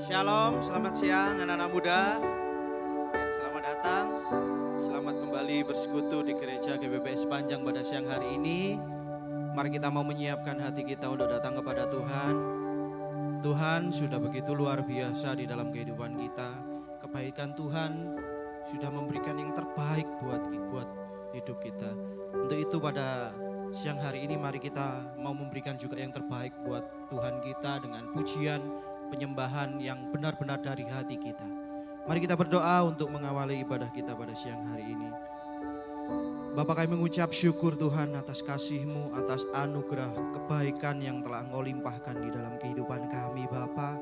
Shalom, selamat siang anak-anak muda. Selamat datang, selamat kembali bersekutu di gereja GBPS Panjang pada siang hari ini. Mari kita mau menyiapkan hati kita untuk datang kepada Tuhan. Tuhan sudah begitu luar biasa di dalam kehidupan kita. Kebaikan Tuhan sudah memberikan yang terbaik buat hidup kita. Untuk itu pada siang hari ini mari kita mau memberikan juga yang terbaik buat Tuhan kita dengan pujian, penyembahan yang benar-benar dari hati kita. Mari kita berdoa untuk mengawali ibadah kita pada siang hari ini. Bapa, kami mengucap syukur Tuhan atas kasih-Mu, atas anugerah kebaikan yang telah Engkau limpahkan di dalam kehidupan kami Bapa.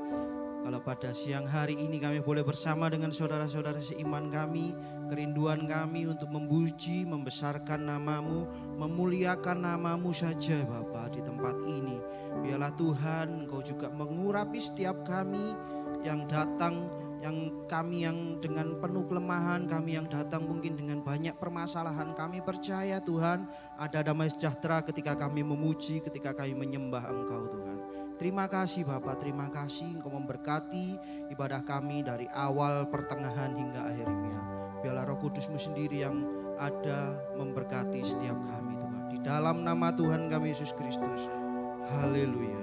Kalau pada siang hari ini kami boleh bersama dengan saudara-saudara seiman kami, kerinduan kami untuk memuji, membesarkan nama-Mu, memuliakan nama-Mu saja Bapa di tempat ini. Biarlah Tuhan Engkau juga mengurapi setiap kami yang datang, yang kami yang dengan penuh kelemahan, kami yang datang mungkin dengan banyak permasalahan. Kami percaya Tuhan ada damai sejahtera ketika kami memuji, ketika kami menyembah Engkau Tuhan. Terima kasih Bapak, terima kasih Engkau memberkati ibadah kami dari awal, pertengahan hingga akhirnya. Biarlah Roh Kudus-Mu sendiri yang ada memberkati setiap kami Tuhan. Di dalam nama Tuhan kami Yesus Kristus. Haleluya.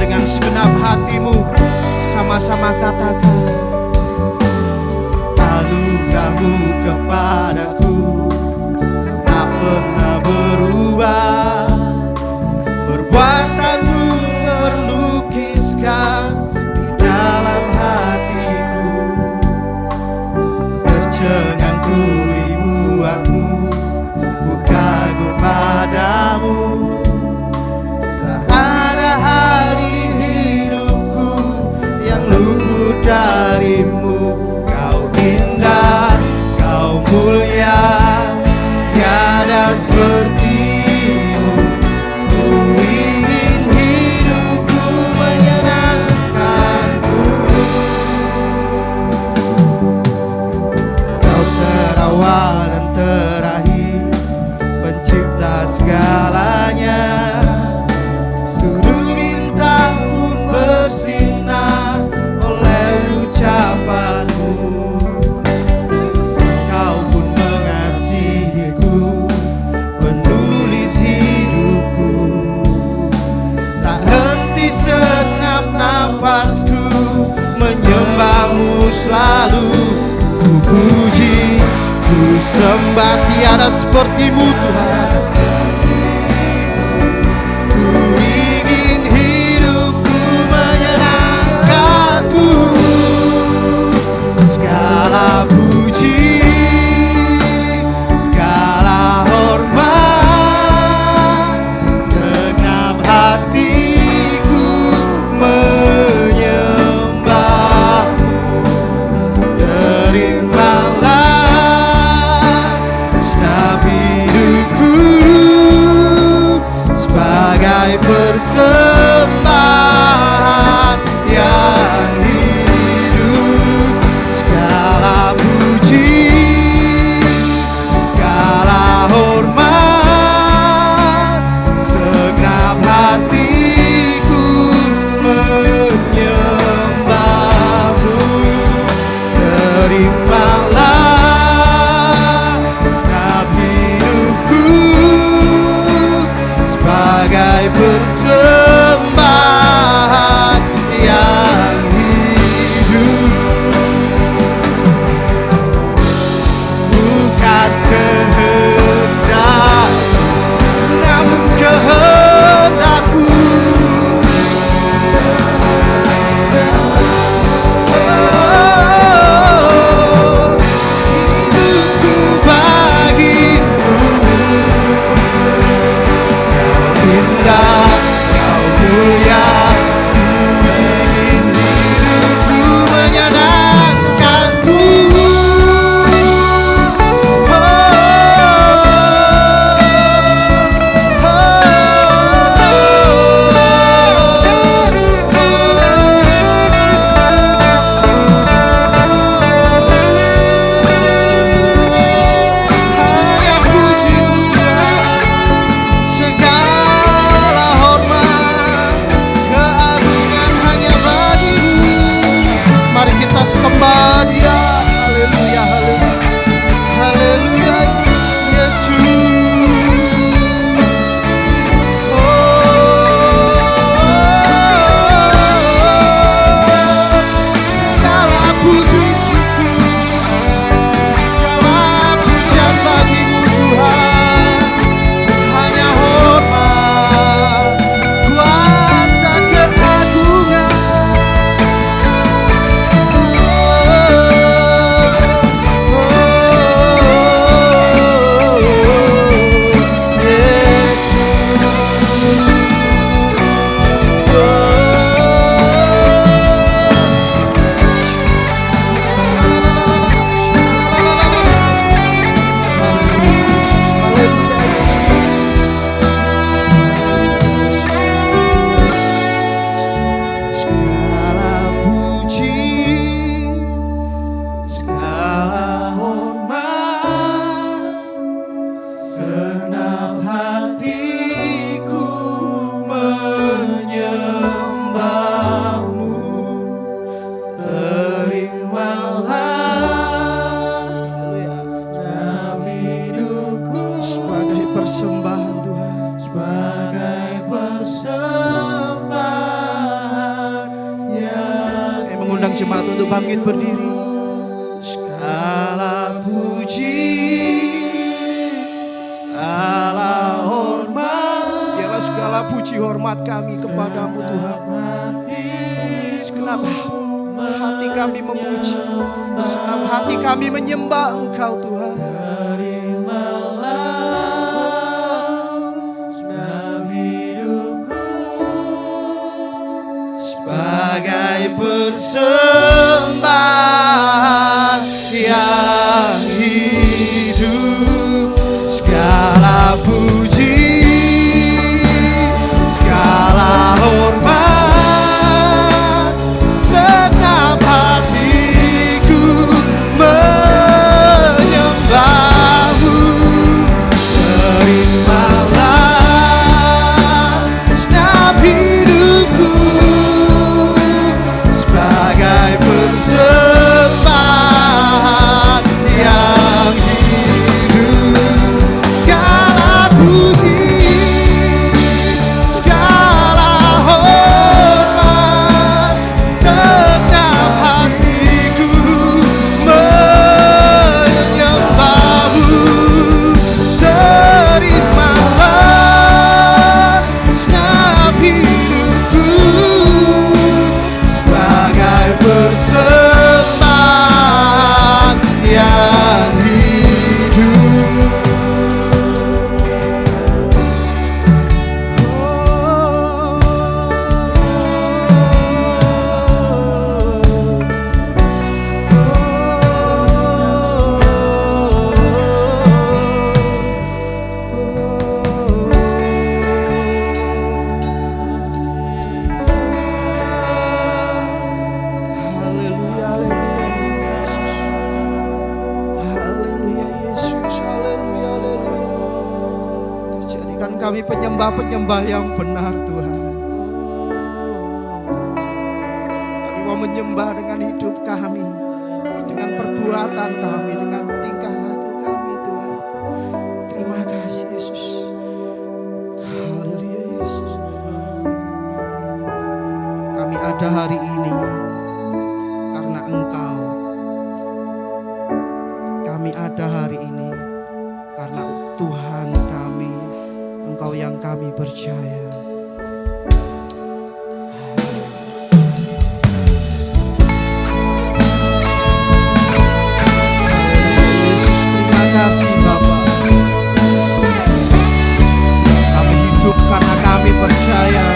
Dengan segenap hatimu, sama-sama katakan, anugerah-Mu kepadaku tak pernah berubah, perbuatan-Mu terlukiskan di dalam hatiku, tercengang ku ribuanmu, ku kagum padamu. Darimu, Kau indah, Kau mulia. menyembah, tiada seperti-Mu Tuhan. Ku ingin hidupku menyenangkan-Mu. Segala puji, segala hormat, segenap hatiku menyembah-Mu. Terimalah segenap hidupku sebagai persembahan yang hidup. Segala puji, segala hormat, segenap hatiku menyembah-Mu. Terimalah segenap hidupku sebagai persembahan yang hidup. Bukan kehendak, namun kehendak-Mu. Hidupku bagi-Mu. Indah, Kau mulia, ku ingin hidupku menyenangkan-Mu. Hanya puji-Mu, segala hormat, keagungan hanya bagi-Mu. Mari kita sembah Dia. Haleluya, haleluya, haleluya, Yesus. Segala puji syukur, segala pujian bagi-Mu Tuhan. Hanya hormat, kuasa, keagungan. Segala puji, segala hormat, segenap hatiku menyembah-Mu. Terimalah segenap hidupku sebagai persembahan Tuhan, sebagai persembahan yang mengundang jemaat untuk bangkit berdiri. Segala puji, segala hormat, biarlah segala puji hormat kami kepadamu Tuhan. Segenap hati kami memuji, segenap hati kami menyembah Engkau Tuhan. Segenap hidupku sebagai persembahan yang hidup. Segala puji, segala hormat, segenap hatiku menyembah-Mu. Terimalah segenap hidupku sebagai persembahan yang Kami penyembah-penyembah yang benar Tuhan. Kami mau menyembah dengan hidup kami, dengan perbuatan kami, dengan tingkah laku kami Tuhan. Terima kasih Yesus. Haleluya Yesus. Kami ada hari ini karena Engkau. Kami ada hari ini karena Tuhan kami, Engkau yang kami percaya. Yesus, terima kasih Bapa. Kami hidup karena kami percaya.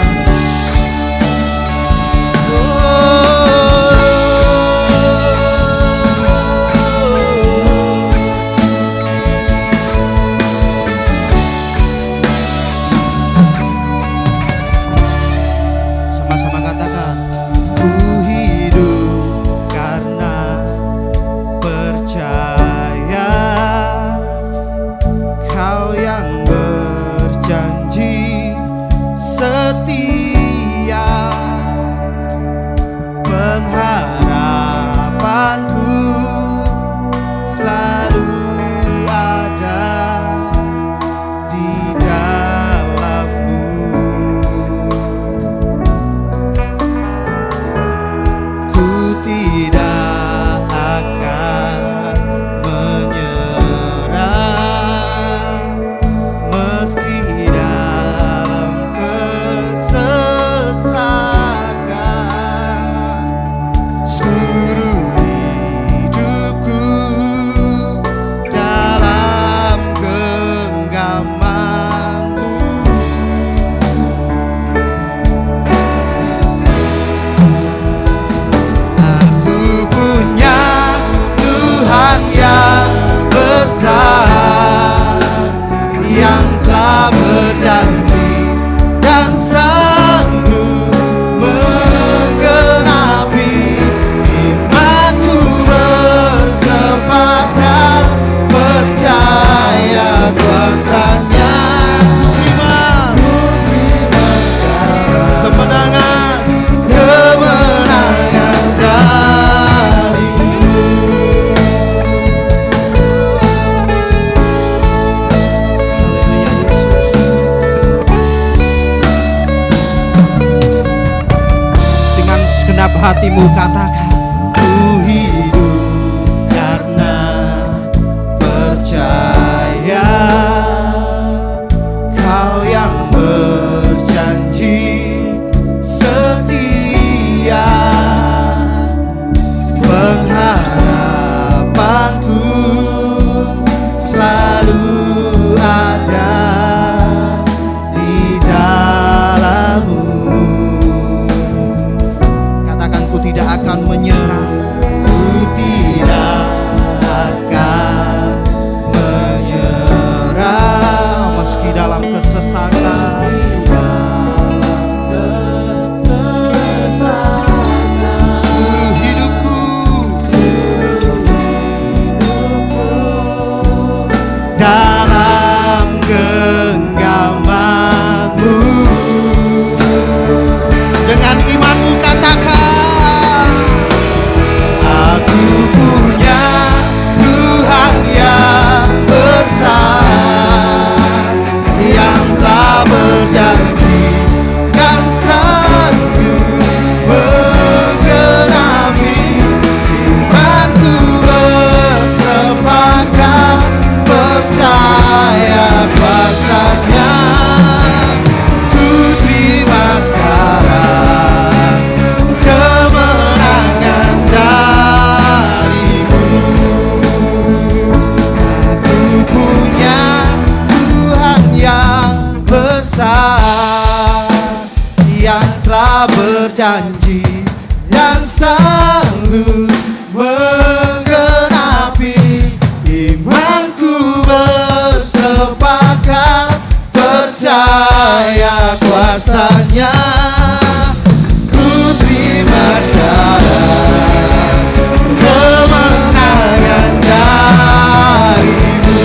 Sama-sama katakan, ku hidup karena percaya. Kau yang berjanji setia, pengharapanku selalu ada di dalam-Mu. Ku tidak akan menyerah meski dalam kesesakan. Seluruh hidupku dalam genggaman-Mu. Aku punya Tuhan yang besar, yang telah berjanji dan sanggup menggenapi. Imanku bersepakat percaya kuasa-Nya. Kemenangan, kemenangan dari-Mu. Haleluya Yesus. Dengan segenap hatimu katakan, ku hidup karena percaya. Kau yang berjanji setia, pengharapanku selalu ada di dalam-Mu. Katakan, ku tidak akan menyerah. Ku tidak akan menyerah meski dalam kesesakan. Seluruh hidupku dalam genggaman-Mu. Dengan imanmu katakan, aku punya Tuhan yang besar, yang telah berjanji dan sanggup menggenapi. Imanku bersepakat percaya kuasa-Nya. Ku terima sekarang kemenangan dari-Mu. Aku punya Tuhan yang besar, yang telah berjanji dan sanggup menggenapi. Imanku bersepakat percaya kuasa-Nya. Ku terima sekarang kemenangan dari-Mu.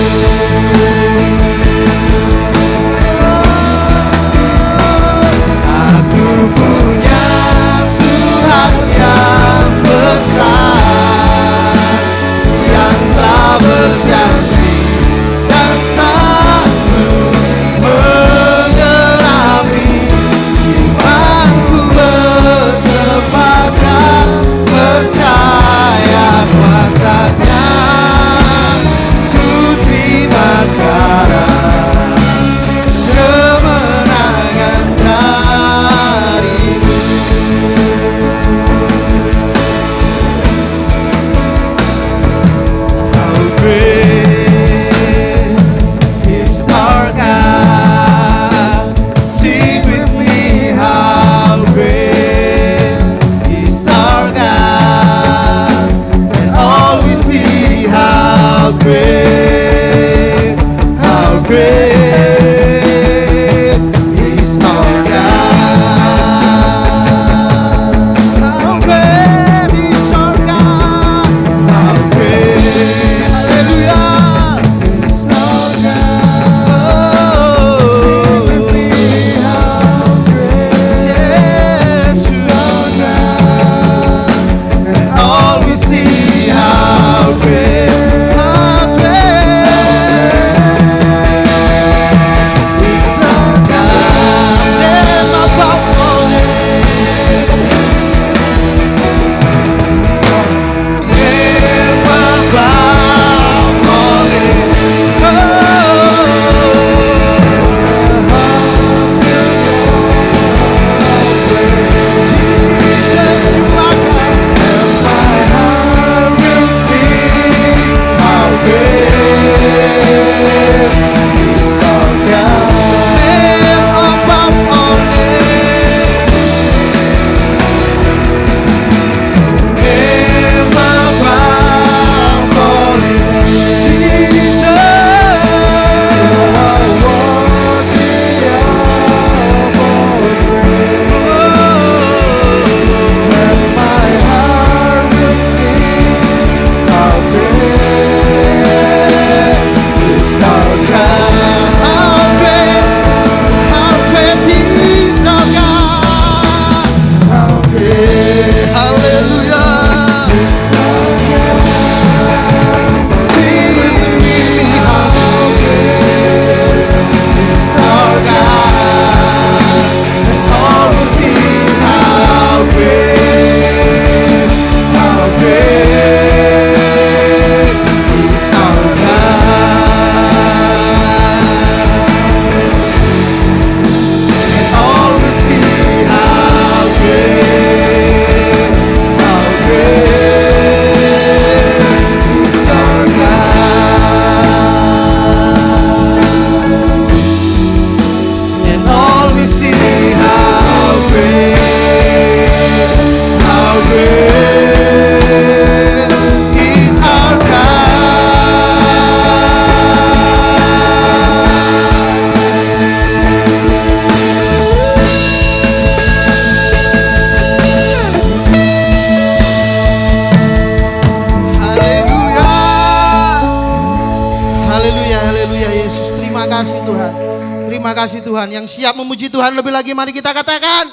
Terima kasih Tuhan. Yang siap memuji Tuhan lebih lagi, mari kita katakan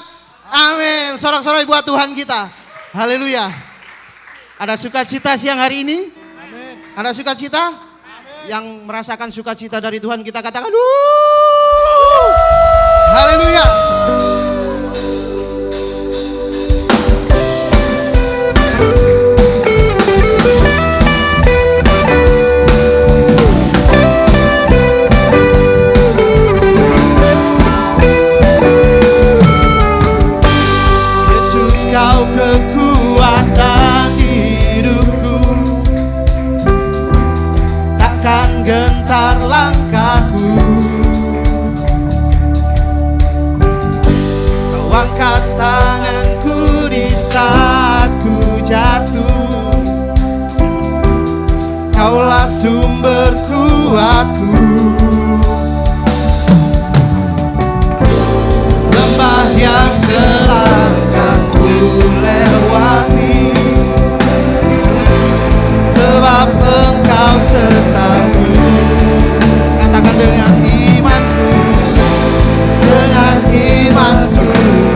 amin. Sorak-sorai buat Tuhan kita. Haleluya. Ada sukacita siang hari ini? Amin. Ada sukacita? Amin. Yang merasakan sukacita dari Tuhan kita katakan haleluya. Kau kekuatan hidupku, takkan gentar langkahku. Kau angkat tanganku di saat ku jatuh. Kaulah sumber kuatku. Lembah yang gelap lewati, sebab Engkau sertaku. Katakan dengan imanku, dengan imanku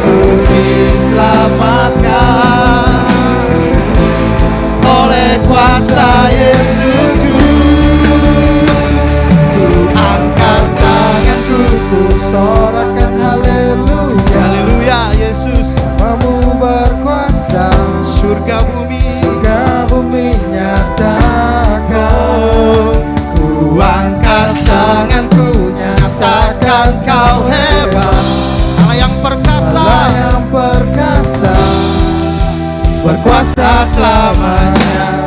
ku diselamatkan oleh kuasa Yesusku. Ku angkat tanganku, ku sorakan haleluya. Haleluya Yesus. Kamu berkuasa, surga bumi nyatakan. Ku angkat tanganku, nyatakan kau hebat. Allah yang perkasa, berkuasa selamanya.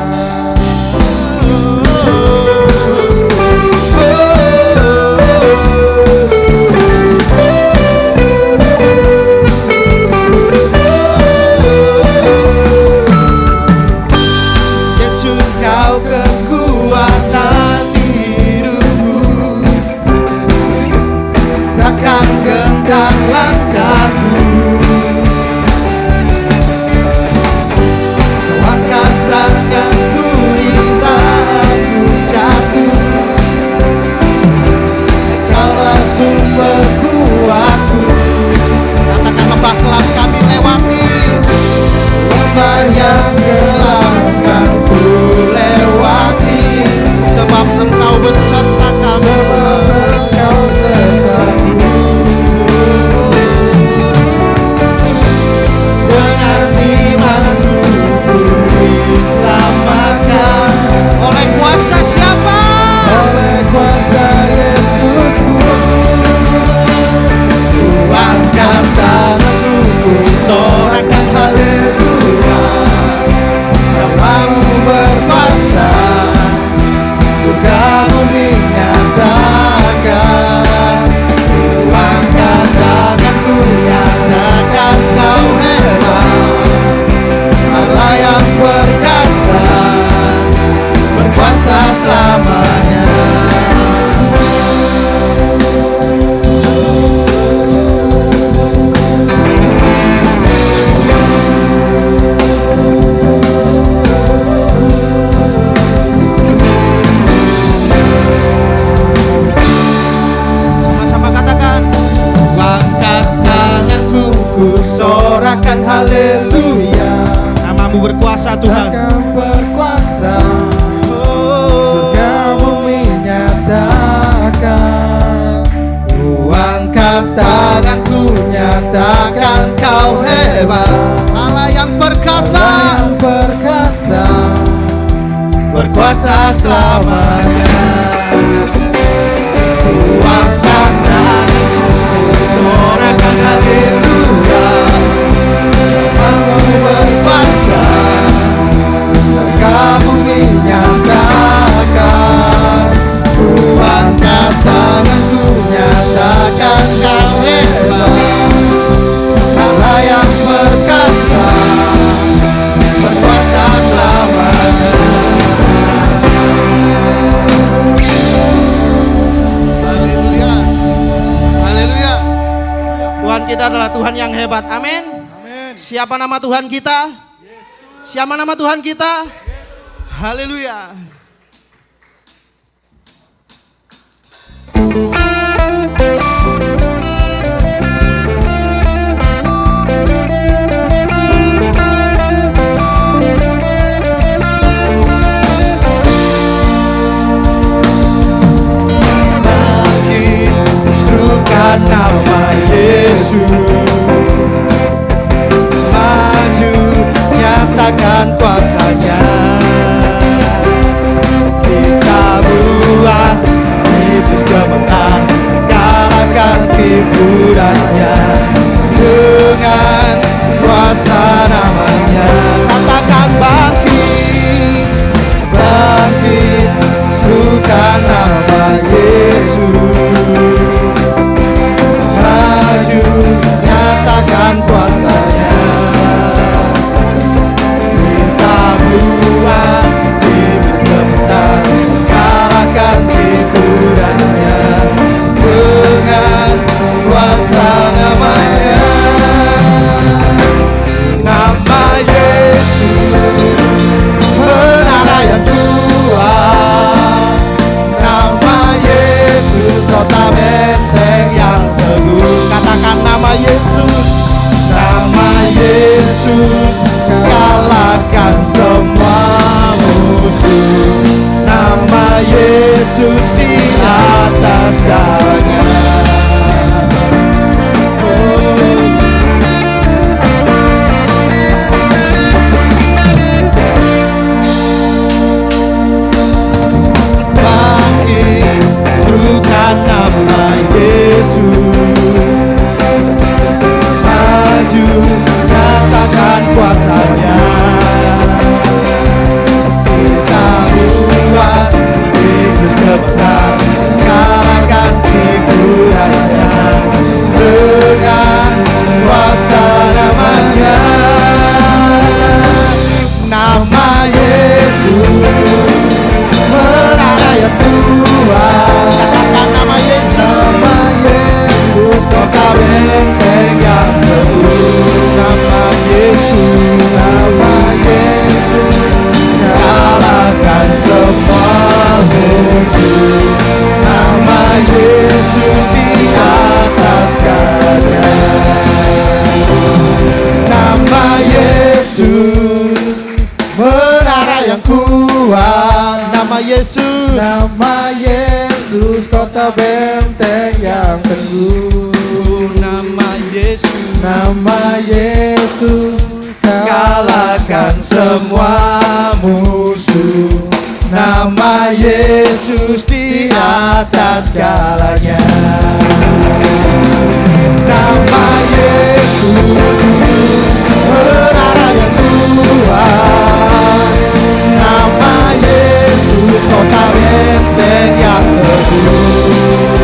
Haleluya, namamu berkuasa Tuhan. Berkuasa, surga bumi nyatakan. Ku angkat tanganku, nyatakan kau hebat. Allah yang perkasa, berkuasa selamanya. Ku angkat tanganku, sorakan haleluya. Berkuasa, surga bumi nyatakan. Ku angkat tanganku, nyatakan kau hebat. Allah yang perkasa, berkuasa selamanya. Haleluya, haleluya. Tuhan kita adalah Tuhan yang hebat. Amin. Siapa nama Tuhan kita? Yesus. Siapa nama Tuhan kita? Yesus. Haleluya. Nama Yesus. Nama Yesus, kota benteng yang teguh. Nama Yesus. Nama Yesus, kalahkan semua musuh. Nama Yesus di atas segalanya. Nama Yesus, menara yang kuat. Nama Yesus, kota benteng yang teguh.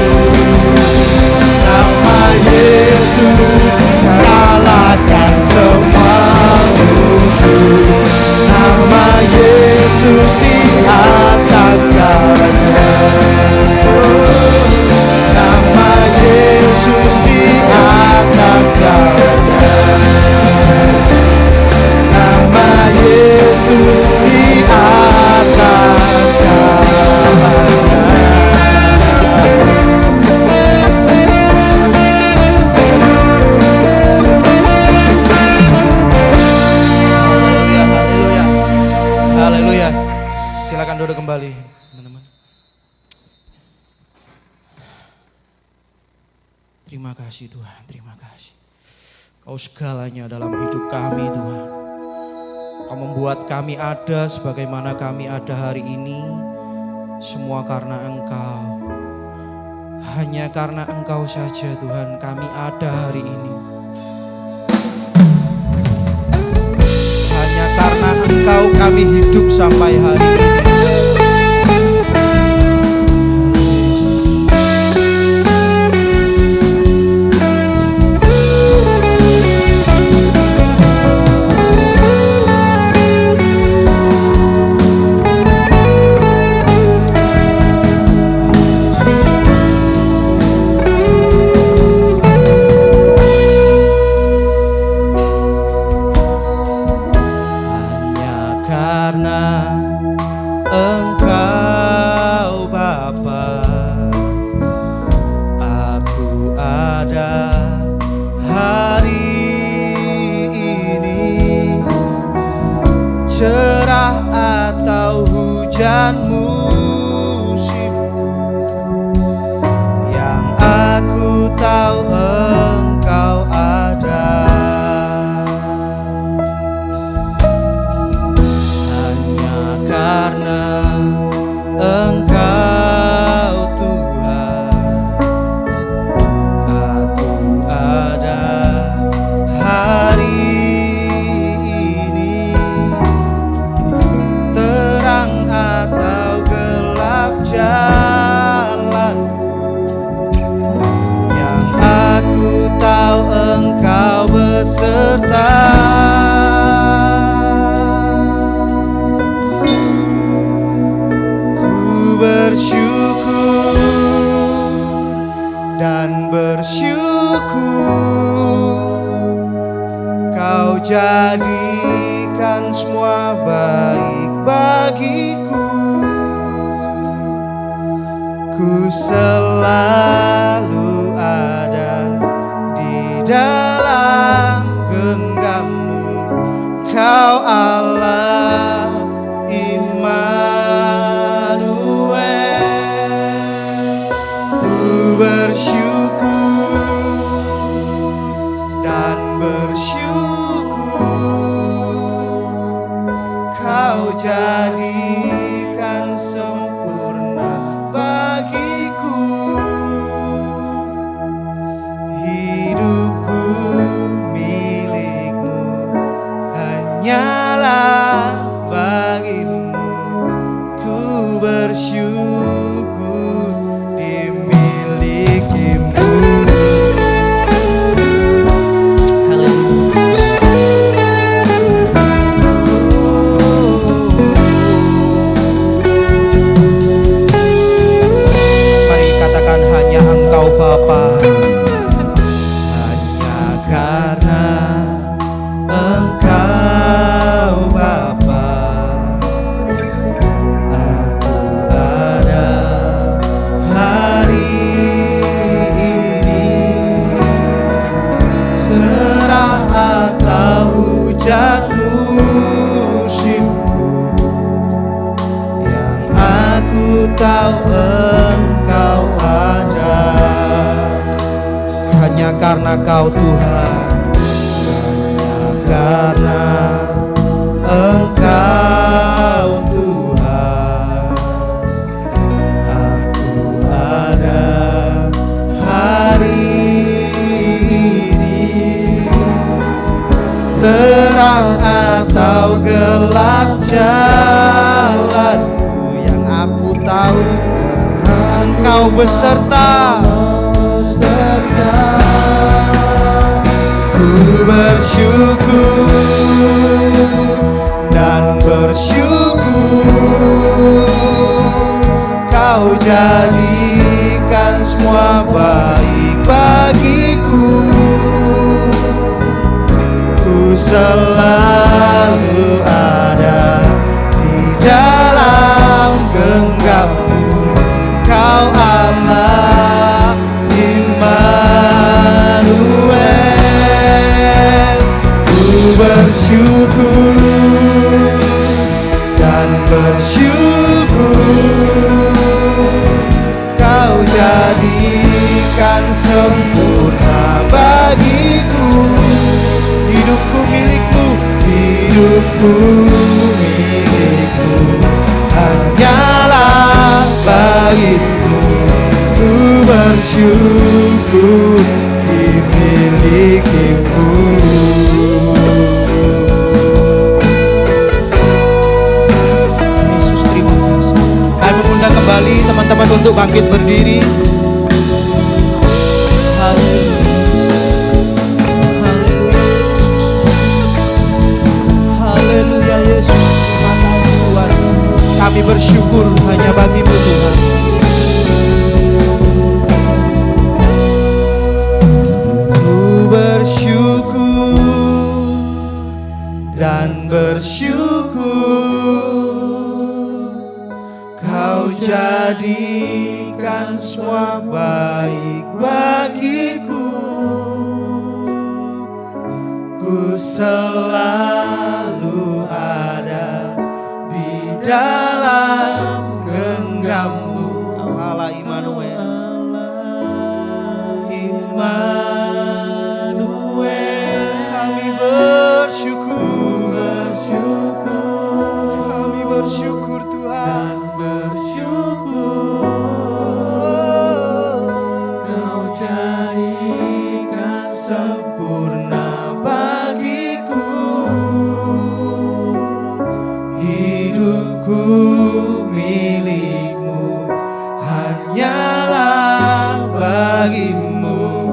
Nama Yesus, kalahkan semua musuh. Nama Yesus di atas segalanya. Nama Yesus di atas segalanya. Nama Yesus di atas segalanya. Haleluya, haleluya. Haleluya. Silakan duduk kembali, teman-teman. Terima kasih Tuhan, terima kasih. Kau segalanya dalam hidup kami Tuhan. Kau membuat kami ada sebagaimana kami ada hari ini. Semua karena Engkau. Hanya karena Engkau saja Tuhan kami ada hari ini. Hanya karena Engkau kami hidup sampai hari ini. Jadikan semua baik bagiku. Ku selalu ada di dalam genggammu. Kau Allah Immanuel. Ku bersyukur dan bersyukur Kau jadikan sempurna bagiku. Hidupku milikmu, hanyalah bagimu. Ku bersyukur dimilikimu. Bapa, hanya karena Engkau Bapa. tahu Engkau ada. Hanya karena Kau Tuhan, hanya karena Engkau Tuhan, aku ada hari ini. Terang atau gelap jalanku, yang aku tahu Engkau beserta. Ku bersyukur dan bersyukur, Kau jadikan semua baik bagiku. Ku selalu ada di dalam genggammu, Kau Allah Immanuel. Ku bersyukur dan bersyukur, Kau jadikan sempurna bagiku. Hidupku milikmu, hidupku milikmu, hanyalah bagimu. Ku bersyukur dimilikimu. Yesus, terima kasih. Kami mengundang kembali teman-teman untuk bangkit berdiri. Haleluya Yesus, terima kasih Tuhan. Kami bersyukur hanya bagi-Mu Tuhan. Ku bersyukur dan bersyukur, Kau jadikan semua baik bagiku. Ku selalu ada di dalam genggammu, Allah Immanuel. Immanuel. Kami bersyukur, kami bersyukur Tuhan, Kau jadikan sempurna bagiku. Hidupku milikmu, hanyalah bagimu.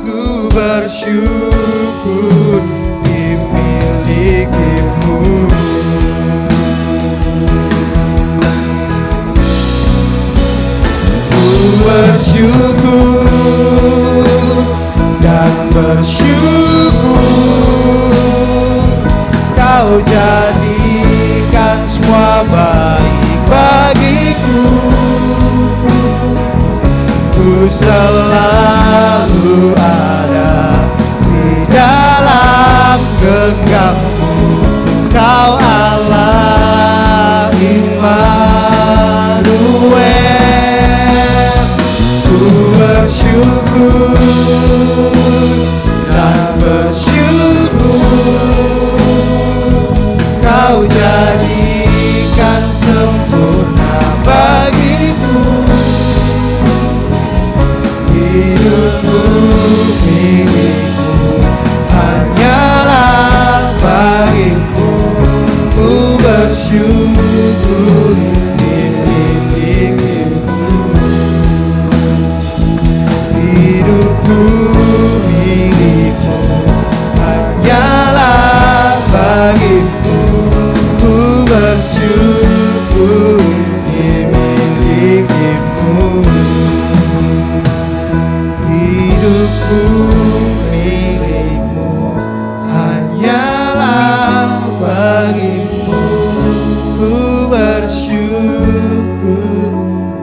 Ku bersyukur dimilikimu. Ku bersyukur dan bersyukur, Kau jadikan semua baik bagiku. Ku selalu ada di dalam genggammu, Kau Allah Immanuel. Ku bersyukur dan bersyukur, Kau jadikan sempurna bagiku. Hidupku milikmu, hanyalah bagimu. Ku bersyukur dimilikimu. Hidupku milikmu, hanyalah bagimu. Ku bersyukur dimilikimu. Hidupku milikmu, hanyalah bagimu. Ku bersyukur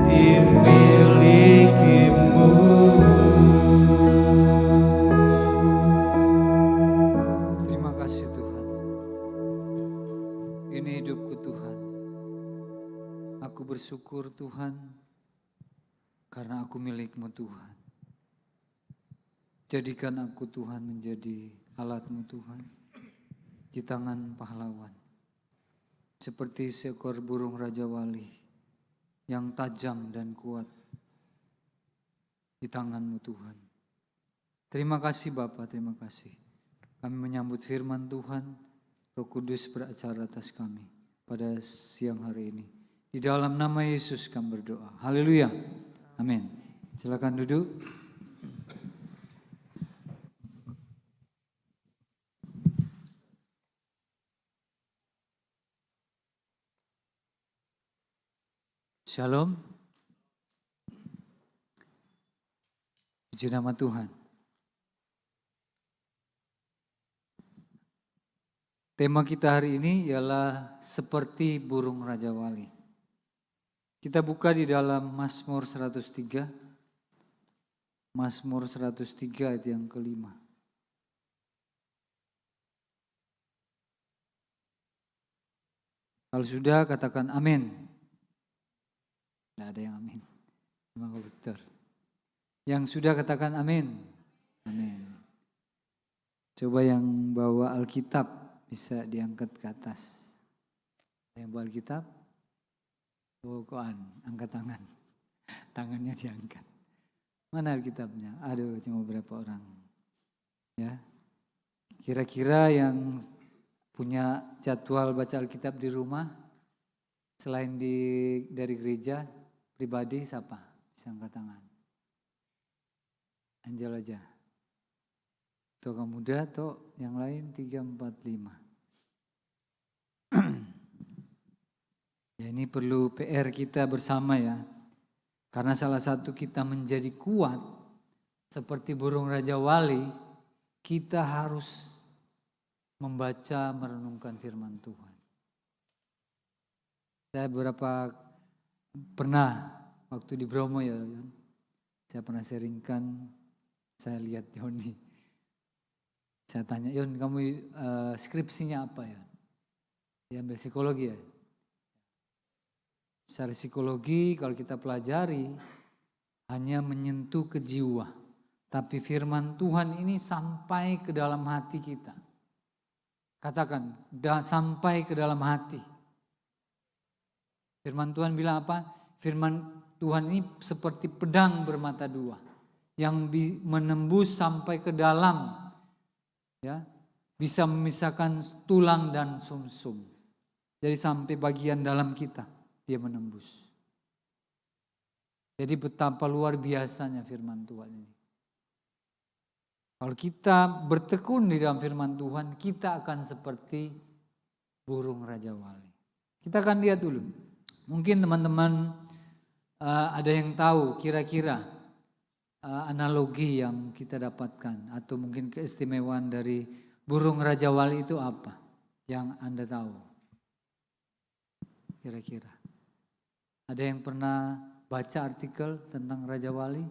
dimilikimu. Terima kasih Tuhan. Ini hidupku Tuhan. Aku bersyukur Tuhan karena aku milik-Mu Tuhan. Jadikan aku Tuhan menjadi alat-Mu Tuhan di tangan pahlawan. Seperti seekor burung Raja Wali yang tajam dan kuat di tangan-Mu Tuhan. Terima kasih Bapa, terima kasih. Kami menyambut firman Tuhan, Roh Kudus beracara atas kami pada siang hari ini. Di dalam nama Yesus kami berdoa. Haleluya. Amin. Silakan duduk. Shalom. Puji nama Tuhan. Tema kita hari ini ialah seperti burung Raja Wali. Kita buka di dalam Mazmur 103. Mazmur 103 ayat yang kelima. Kalau sudah katakan amin. Tidak ada yang amin. Cuma betul. Yang sudah katakan amin. Amin. Coba yang bawa Alkitab bisa diangkat ke atas. Yang bawa Alkitab. Koan, angkat tangan. Tangannya diangkat. Mana Alkitabnya? Aduh, cuma beberapa orang. Ya. Kira-kira yang punya jadwal baca Alkitab di rumah, selain dari gereja, pribadi siapa? Bisa angkat tangan. Angel aja. Atau kamu muda atau yang lain 3, 4, 5. Ya, ini perlu PR kita bersama ya. Karena salah satu kita menjadi kuat seperti burung Raja Wali, kita harus membaca, merenungkan firman Tuhan. Saya pernah waktu di Bromo ya, saya pernah sharingkan, saya lihat Yoni. Saya tanya, Yon kamu skripsinya apa ya? Dia ambil psikologi ya. Secara psikologi kalau kita pelajari hanya menyentuh ke jiwa. Tapi firman Tuhan ini sampai ke dalam hati kita. Katakan, sampai ke dalam hati. Firman Tuhan bilang apa? Firman Tuhan ini seperti pedang bermata dua. Yang menembus sampai ke dalam. Ya, bisa memisahkan tulang dan sumsum. Jadi sampai bagian dalam kita. Dia menembus. Jadi betapa luar biasanya firman Tuhan ini. Kalau kita bertekun di dalam firman Tuhan, kita akan seperti burung Raja Wali. Kita akan lihat dulu. Mungkin teman-teman ada yang tahu kira-kira analogi yang kita dapatkan. Atau mungkin keistimewaan dari burung Raja Wali itu apa? Yang Anda tahu. Kira-kira. Ada yang pernah baca artikel tentang Raja Wali?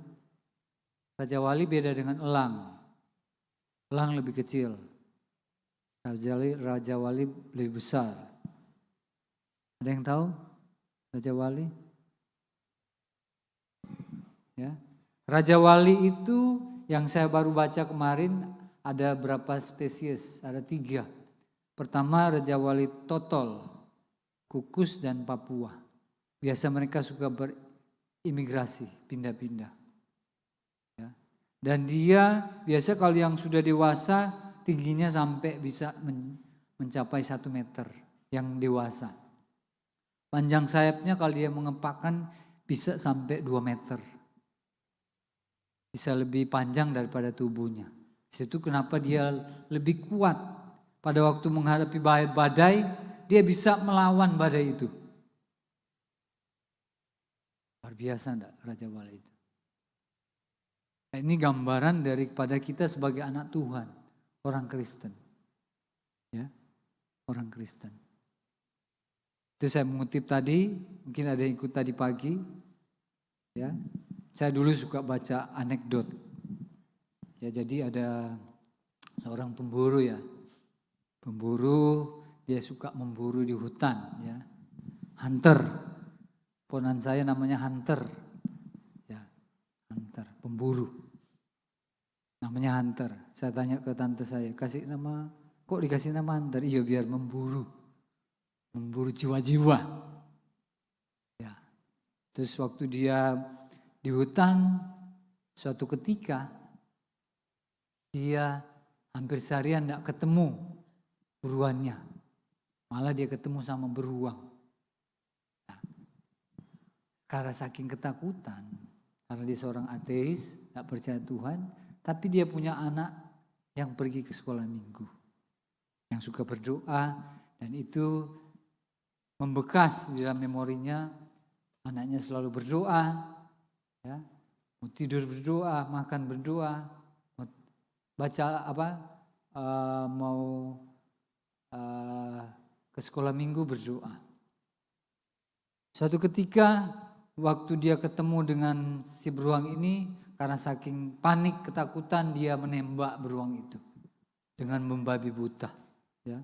Raja Wali beda dengan elang. Elang lebih kecil. Raja Wali lebih besar. Ada yang tahu Raja Wali? Ya. Raja Wali itu yang saya baru baca kemarin ada berapa spesies? Ada 3. Pertama Raja Wali Totol, Kukus dan Papua. Biasa mereka suka berimigrasi, pindah-pindah. Ya. Dan dia biasa kalau yang sudah dewasa tingginya sampai bisa mencapai 1 meter yang dewasa. Panjang sayapnya kalau dia mengepakkan bisa sampai 2 meter. Bisa lebih panjang daripada tubuhnya. Itu kenapa dia lebih kuat. Pada waktu menghadapi badai, dia bisa melawan badai itu. Luar biasa enggak Raja Wali itu. Ini gambaran daripada kita sebagai anak Tuhan, orang Kristen. Ya, orang Kristen. Itu saya mengutip tadi, mungkin ada yang ikut tadi pagi. Ya, saya dulu suka baca anekdot. Ya, jadi ada seorang pemburu ya. Pemburu, dia suka memburu di hutan ya. Hunter. Ponan saya namanya Hunter. Ya, Hunter, pemburu. Namanya Hunter. Saya tanya ke tante saya, kasih nama, kok dikasih nama Hunter? Iya biar memburu. Memburu jiwa-jiwa. Ya. Terus waktu dia di hutan, suatu ketika dia hampir seharian tidak ketemu buruannya. Malah dia ketemu sama beruang. Nah, karena saking ketakutan, karena dia seorang ateis, tidak percaya Tuhan, tapi dia punya anak yang pergi ke sekolah minggu. Yang suka berdoa, dan itu membekas di dalam memorinya. Anaknya selalu berdoa, ya, mau tidur berdoa, makan berdoa, mau baca mau ke sekolah minggu berdoa. Suatu ketika waktu dia ketemu dengan si beruang ini, karena saking panik ketakutan dia menembak beruang itu dengan membabi buta. Ya.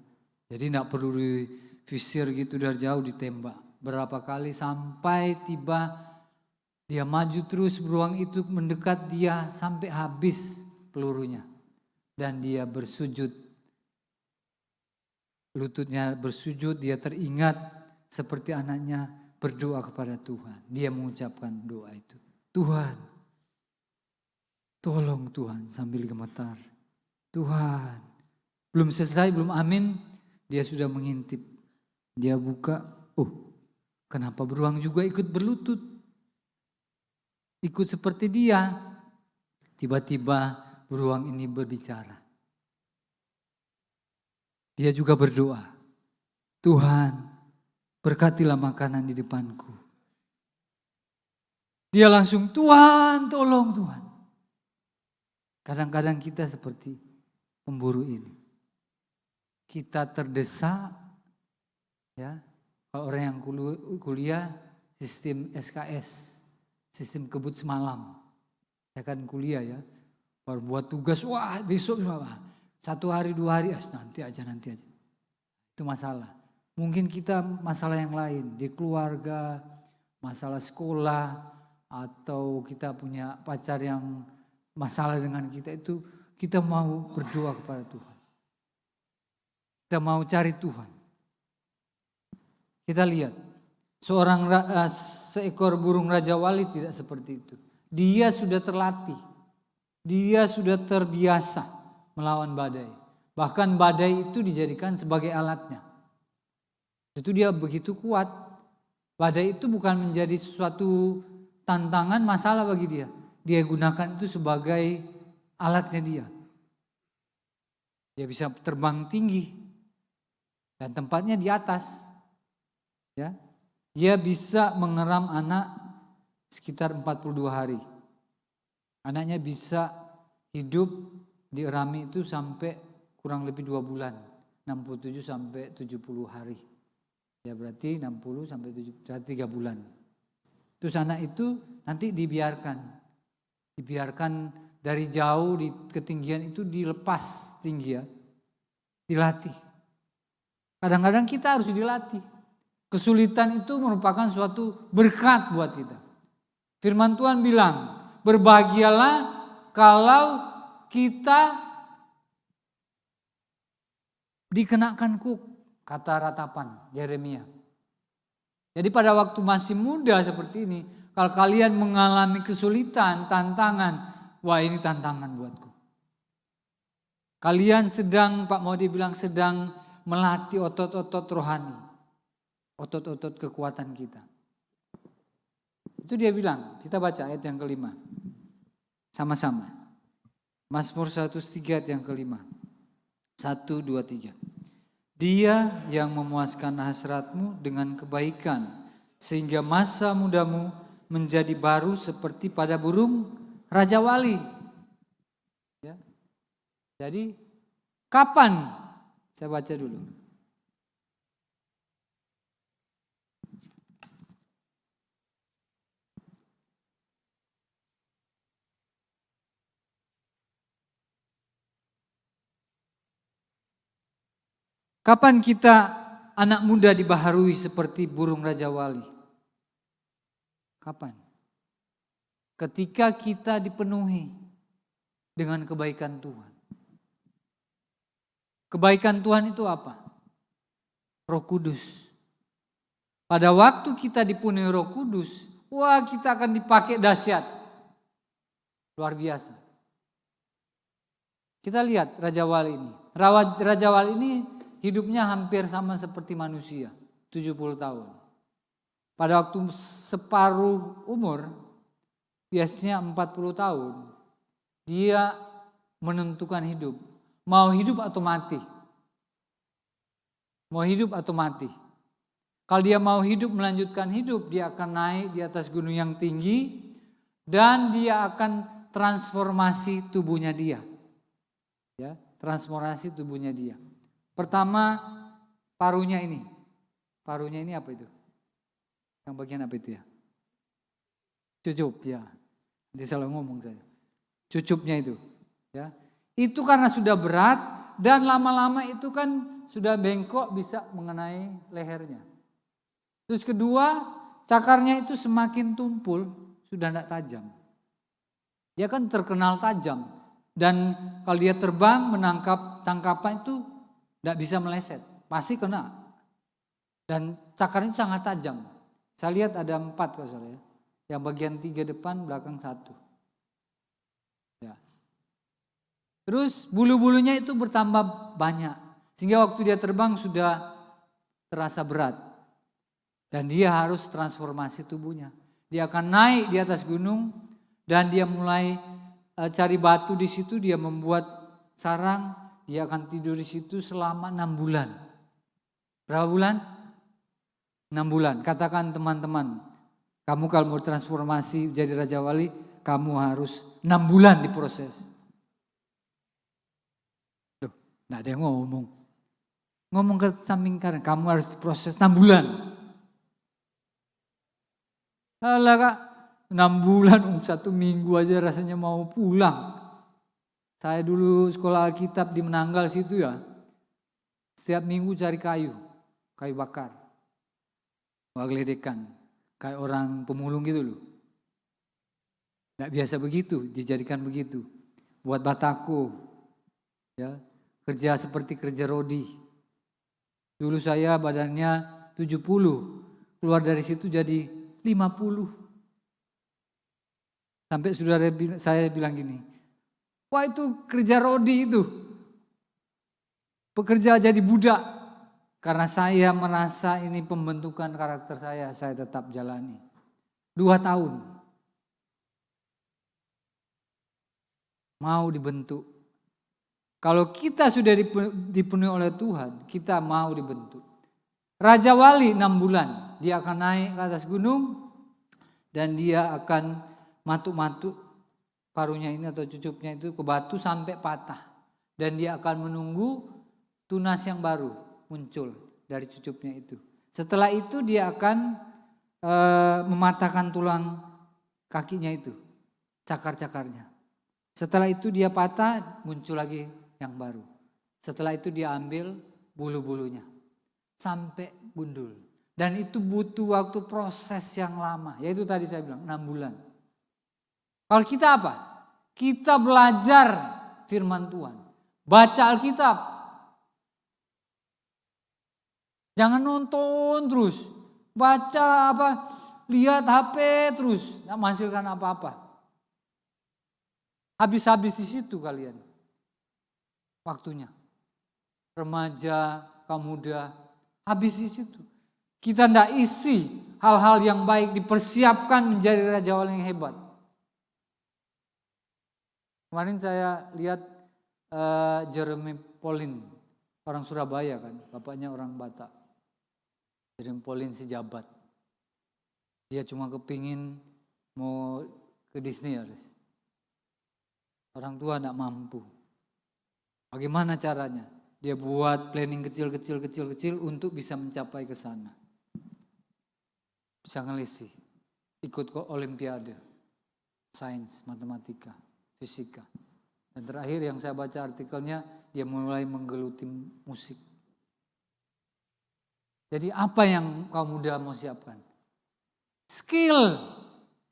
Jadi tidak perlu divisir gitu dari jauh, ditembak. Berapa kali sampai tiba dia maju terus, beruang itu mendekat dia sampai habis pelurunya. Dan dia bersujud. Lututnya bersujud, dia teringat seperti anaknya berdoa kepada Tuhan. Dia mengucapkan doa itu. Tuhan, tolong Tuhan, sambil gemetar. Tuhan, belum selesai, belum amin, dia sudah mengintip. Dia buka, kenapa beruang juga ikut berlutut? Ikut seperti dia. Tiba-tiba beruang ini berbicara. Dia juga berdoa, Tuhan, berkatilah makanan di depanku. Dia langsung, Tuhan, tolong Tuhan. Kadang-kadang kita seperti pemburu ini. Kita terdesak, ya. Kalau orang yang kuliah, sistem SKS, sistem kebut semalam. Saya kan kuliah ya, baru buat tugas, wah besok apa? 1 hari 2 hari, nanti aja. Itu masalah. Mungkin kita masalah yang lain, di keluarga, masalah sekolah, atau kita punya pacar yang masalah dengan kita itu, kita mau berdoa kepada Tuhan. Kita mau cari Tuhan. Kita lihat, seekor burung Raja Wali tidak seperti itu. Dia sudah terlatih, dia sudah terbiasa melawan badai. Bahkan badai itu dijadikan sebagai alatnya. Itu dia begitu kuat. Badai itu bukan menjadi sesuatu tantangan, masalah bagi dia. Dia gunakan itu sebagai alatnya dia. Dia bisa terbang tinggi dan tempatnya di atas. Ya. Dia bisa mengeram anak sekitar 42 hari. Anaknya bisa hidup dierami itu sampai kurang lebih 2 bulan. 67 sampai 70 hari. Ya berarti 60 sampai 3 bulan. Terus anak itu nanti dibiarkan dari jauh di ketinggian itu, dilepas tinggi ya. Dilatih. Kadang-kadang kita harus dilatih. Kesulitan itu merupakan suatu berkat buat kita. Firman Tuhan bilang, berbahagialah kalau kita dikenakan kuk, kata ratapan Yeremia. Jadi pada waktu masih muda seperti ini, kalau kalian mengalami kesulitan, tantangan, wah ini tantangan buatku. Kalian sedang, Pak Maudi bilang, sedang melatih otot-otot rohani, otot-otot kekuatan kita. Itu dia bilang, kita baca ayat yang kelima. Sama-sama. Mazmur 103 ayat yang kelima. 1, 2, 3. Dia yang memuaskan hasratmu dengan kebaikan, sehingga masa mudamu menjadi baru seperti pada burung Raja Wali. Ya. Jadi kapan? Saya baca dulu. Kapan kita anak muda dibaharui seperti burung Raja Wali? Kapan? Ketika kita dipenuhi dengan kebaikan Tuhan. Kebaikan Tuhan itu apa? Roh Kudus. Pada waktu kita dipenuhi Roh Kudus, wah kita akan dipakai dahsyat. Luar biasa. Kita lihat Raja Wali ini. Raja Wali ini hidupnya hampir sama seperti manusia, 70 tahun. Pada waktu separuh umur, biasanya 40 tahun, dia menentukan hidup. Mau hidup atau mati. Mau hidup atau mati. Kalau dia mau hidup, melanjutkan hidup, dia akan naik di atas gunung yang tinggi dan dia akan transformasi tubuhnya dia. Ya, transformasi tubuhnya dia. Pertama, parunya ini. Parunya ini apa itu? Yang bagian apa itu ya? Cucup ya. Nanti salah ngomong saya. Cucupnya itu. Ya. Itu karena sudah berat dan lama-lama itu kan sudah bengkok bisa mengenai lehernya. Terus kedua, cakarnya itu semakin tumpul, sudah tidak tajam. Dia kan terkenal tajam. Dan kalau dia terbang menangkap tangkapan itu tidak bisa meleset, pasti kena. Dan cakarnya itu sangat tajam. Saya lihat ada 4 kalau salah ya. Yang bagian 3 depan, belakang 1. Ya. Terus bulu-bulunya itu bertambah banyak. Sehingga waktu dia terbang sudah terasa berat. Dan dia harus transformasi tubuhnya. Dia akan naik di atas gunung dan dia mulai cari batu di situ, dia membuat sarang, dia akan tidur di situ selama 6 bulan. Berapa bulan? 6 bulan. Katakan teman-teman, kamu kalau mau transformasi jadi Raja Wali, kamu harus 6 bulan diproses. Loh, enggak ada yang ngomong. Ngomong ke samping kanan, kamu harus diproses 6 bulan. Alah Kak, 6 bulan, 1 minggu aja rasanya mau pulang. Saya dulu sekolah Alkitab di Menanggal situ ya. Setiap minggu cari kayu bakar. Geledekan, kayak orang pemulung gitu loh. Gak biasa begitu, dijadikan begitu. Buat batako, ya, kerja seperti kerja rodi. Dulu saya badannya 70, keluar dari situ jadi 50. Sampai saudara saya bilang gini, wah itu kerja rodi itu. Pekerja jadi budak. Karena saya merasa ini pembentukan karakter saya tetap jalani. 2 tahun. Mau dibentuk. Kalau kita sudah dipenuhi oleh Tuhan, kita mau dibentuk. Raja Wali 6 bulan, dia akan naik ke atas gunung dan dia akan matuk-matuk parunya ini atau cucupnya itu ke batu sampai patah. Dan dia akan menunggu tunas yang baru muncul dari cucupnya itu. Setelah itu dia akan mematahkan tulang kakinya itu, cakar-cakarnya. Setelah itu dia patah, muncul lagi yang baru. Setelah itu dia ambil bulu-bulunya sampai gundul. Dan itu butuh waktu proses yang lama. Yaitu tadi saya bilang 6 bulan. Kalau kita apa? Kita belajar firman Tuhan. Baca Alkitab. Jangan nonton terus. Baca apa? Lihat HP terus. Tidak menghasilkan apa-apa. Habis-habis di situ kalian. Waktunya. Remaja, kaum muda. Habis di situ. Kita tidak isi hal-hal yang baik. Dipersiapkan menjadi Raja Wali yang hebat. Kemarin saya lihat Jeremy Pauline, orang Surabaya kan, bapaknya orang Batak. Jeremy Pauline si jabat. Dia cuma kepingin mau ke Disney ya. Orang tua tidak mampu. Bagaimana caranya? Dia buat planning kecil untuk bisa mencapai ke sana. Bisa ngelisi, ikut ke Olimpiade, sains, matematika, fisika. Dan terakhir yang saya baca artikelnya, dia mulai menggeluti musik. Jadi apa yang kaum muda mau siapkan? Skill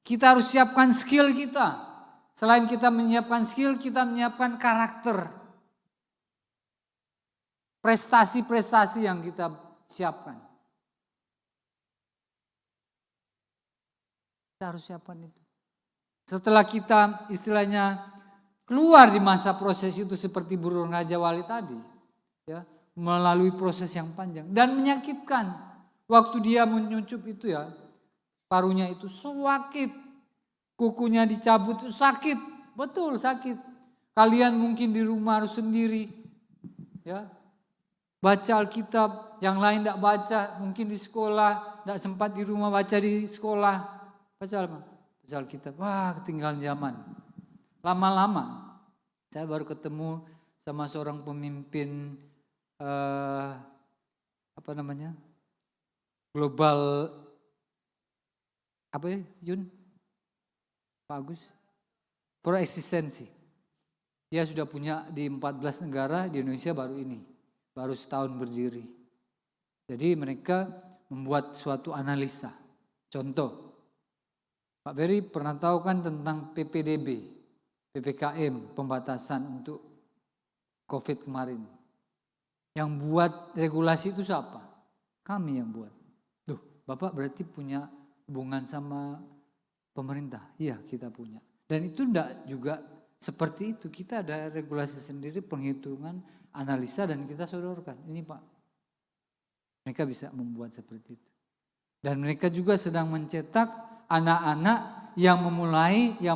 Kita harus siapkan skill kita. Selain kita menyiapkan skill, kita menyiapkan karakter. Prestasi-prestasi yang kita siapkan. Kita harus siapkan itu. Setelah kita istilahnya keluar di masa proses itu seperti burung Raja Wali tadi. Ya, melalui proses yang panjang dan menyakitkan. Waktu dia menyuncup itu ya, paruhnya itu sakit. Kukunya dicabut itu sakit. Betul sakit. Kalian mungkin di rumah harus sendiri. Ya, baca Alkitab, yang lain tidak baca. Mungkin di sekolah, tidak sempat di rumah baca di sekolah. Baca Alkitab, wah ketinggalan zaman. Lama-lama saya baru ketemu sama seorang pemimpin global apa ya Jun? Pak Agus? Pro eksistensi. Dia sudah punya di 14 negara, di Indonesia baru ini. Baru setahun berdiri. Jadi mereka membuat suatu analisa. Contoh, Pak Ferry pernah tahu kan tentang PPDB, PPKM, pembatasan untuk COVID kemarin. Yang buat regulasi itu siapa? Kami yang buat. Loh, Bapak berarti punya hubungan sama pemerintah? Iya, kita punya. Dan itu enggak juga seperti itu. Kita ada regulasi sendiri, penghitungan, analisa dan kita sodorkan. Ini Pak, mereka bisa membuat seperti itu. Dan mereka juga sedang mencetak anak-anak yang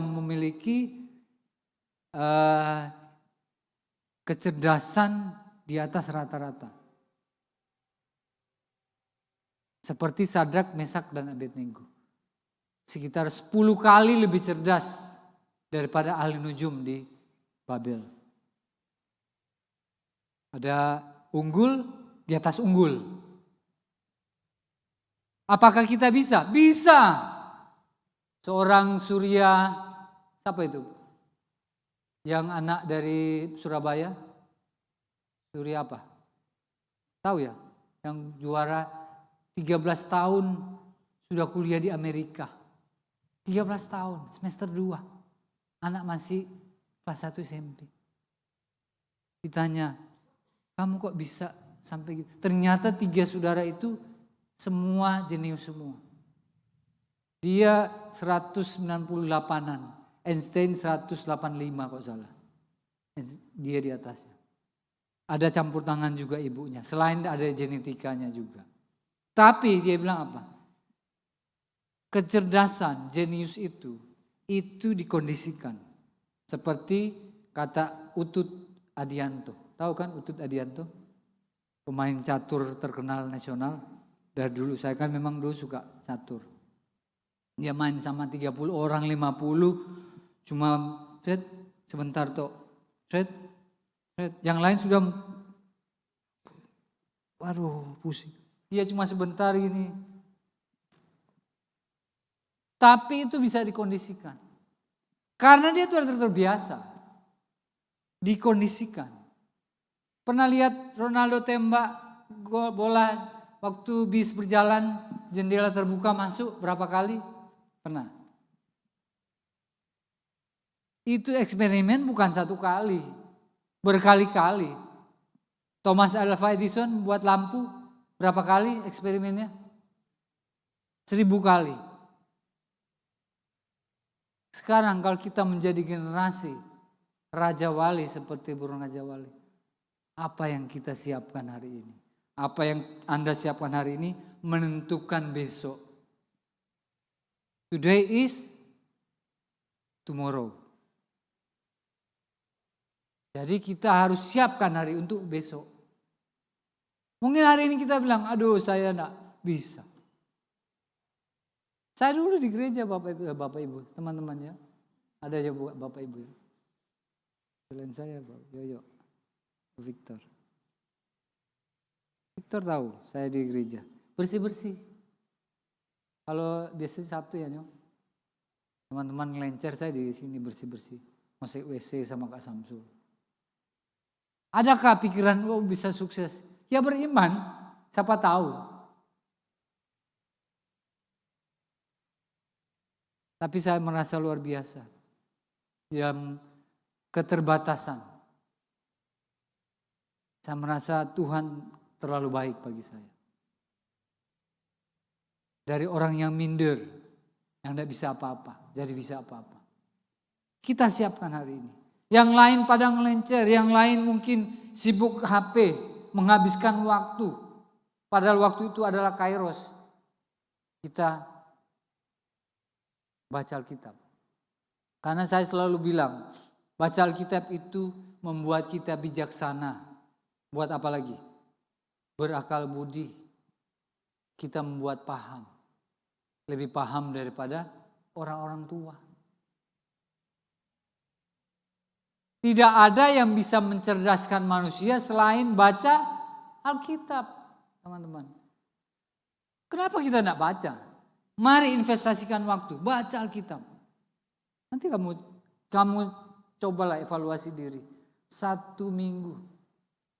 memiliki kecerdasan di atas rata-rata. Seperti Sadrak, Mesak, dan Abednego. Sekitar 10 kali lebih cerdas daripada ahli nujum di Babel. Ada unggul di atas unggul. Apakah kita bisa? Bisa. Seorang Surya, siapa itu? Yang anak dari Surabaya? Surya apa? Tahu ya? Yang juara 13 tahun sudah kuliah di Amerika. 13 tahun, semester 2. Anak masih kelas 1 SMP. Ditanya, kamu kok bisa sampai gitu? Ternyata 3 saudara itu semua jenius semua. Dia 198-an, Einstein 185 kok salah. Dia di atasnya. Ada campur tangan juga ibunya, selain ada genetikanya juga. Tapi dia bilang apa? Kecerdasan, jenius itu dikondisikan. Seperti kata Utut Adianto. Tahu kan Utut Adianto? Pemain catur terkenal nasional. Dari dulu, saya kan memang dulu suka catur. Dia main sama 30 orang, 50. Cuma sebentar toh. Yang lain sudah, waduh pusing. Dia cuma sebentar ini. Tapi itu bisa dikondisikan. Karena dia sudah terbiasa. Dikondisikan. Pernah lihat Ronaldo tembak bola waktu bis berjalan, jendela terbuka masuk berapa kali? Pernah. Itu eksperimen bukan 1 kali. Berkali-kali. Thomas Alva Edison buat lampu berapa kali eksperimennya? 1000 kali. Sekarang kalau kita menjadi generasi Raja Wali seperti burung Raja Wali, apa yang kita siapkan hari ini? Apa yang Anda siapkan hari ini menentukan besok. Today is tomorrow. Jadi kita harus siapkan hari untuk besok. Mungkin hari ini kita bilang, aduh saya enggak bisa. Saya dulu di gereja Bapak Ibu, teman-temannya. Ada ya Bapak Ibu. Selain saya, Pak Yoyo, Victor. Victor tahu, saya di gereja. Bersih-bersih. Kalau biasanya Sabtu ya, Nyok. Teman-teman ngelencer saya di sini bersih-bersih. Masuk WC sama Kak Samsul. Adakah pikiran, oh bisa sukses? Ya beriman, siapa tahu. Tapi saya merasa luar biasa dalam keterbatasan. Saya merasa Tuhan terlalu baik bagi saya. Dari orang yang minder, yang tidak bisa apa-apa, jadi bisa apa-apa. Kita siapkan hari ini. Yang lain pada ngelencer, yang lain mungkin sibuk HP, menghabiskan waktu. Padahal waktu itu adalah kairos. Kita baca Alkitab. Karena saya selalu bilang, baca Alkitab itu membuat kita bijaksana. Buat apa lagi? Berakal budi. Kita membuat paham. Lebih paham daripada orang-orang tua. Tidak ada yang bisa mencerdaskan manusia selain baca Alkitab, teman-teman. Kenapa kita tidak baca? Mari investasikan waktu, baca Alkitab. Nanti kamu cobalah evaluasi diri. 1 minggu,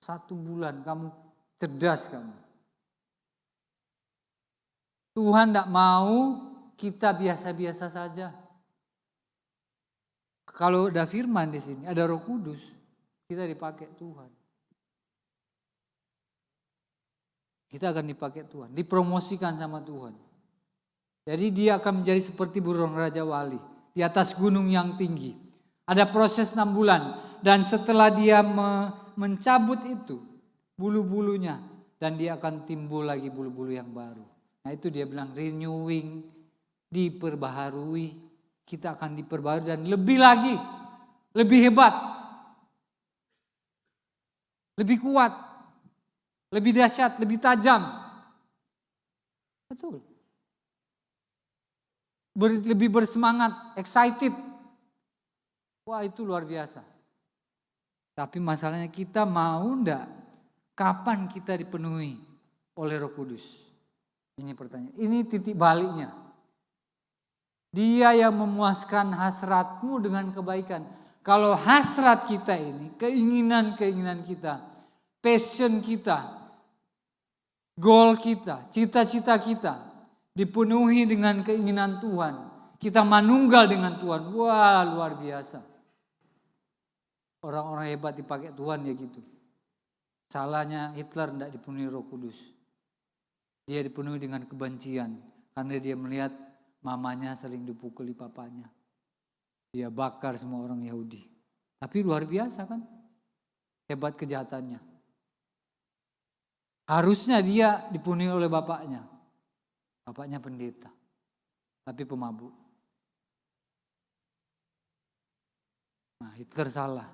1 bulan kamu cerdas kamu. Tuhan tidak mau kita biasa-biasa saja. Kalau ada firman di sini, ada Roh Kudus, kita dipakai Tuhan. Kita akan dipakai Tuhan, dipromosikan sama Tuhan. Jadi dia akan menjadi seperti burung Raja Wali di atas gunung yang tinggi. Ada proses 6 bulan dan setelah dia mencabut itu bulu-bulunya dan dia akan timbul lagi bulu-bulu yang baru. Nah itu dia bilang renewing, diperbaharui, kita akan diperbaharui dan lebih lagi, lebih hebat, lebih kuat, lebih dahsyat, lebih tajam. Betul. Lebih bersemangat, excited. Wah itu luar biasa. Tapi masalahnya kita mau enggak? Kapan kita dipenuhi oleh Roh Kudus? Ini pertanyaan. Ini titik baliknya. Dia yang memuaskan hasratmu dengan kebaikan. Kalau hasrat kita ini, keinginan-keinginan kita, passion kita, goal kita, cita-cita kita dipenuhi dengan keinginan Tuhan. Kita manunggal dengan Tuhan. Wah luar biasa. Orang-orang hebat dipakai Tuhan ya gitu. Salahnya Hitler tidak dipenuhi Roh Kudus. Dia dipenuhi dengan kebencian. Karena dia melihat mamanya saling dipukuli papanya. Dia bakar semua orang Yahudi. Tapi luar biasa kan. Hebat kejahatannya. Harusnya dia dipenuhi oleh bapaknya. Bapaknya pendeta. Tapi pemabuk. Nah Hitler salah.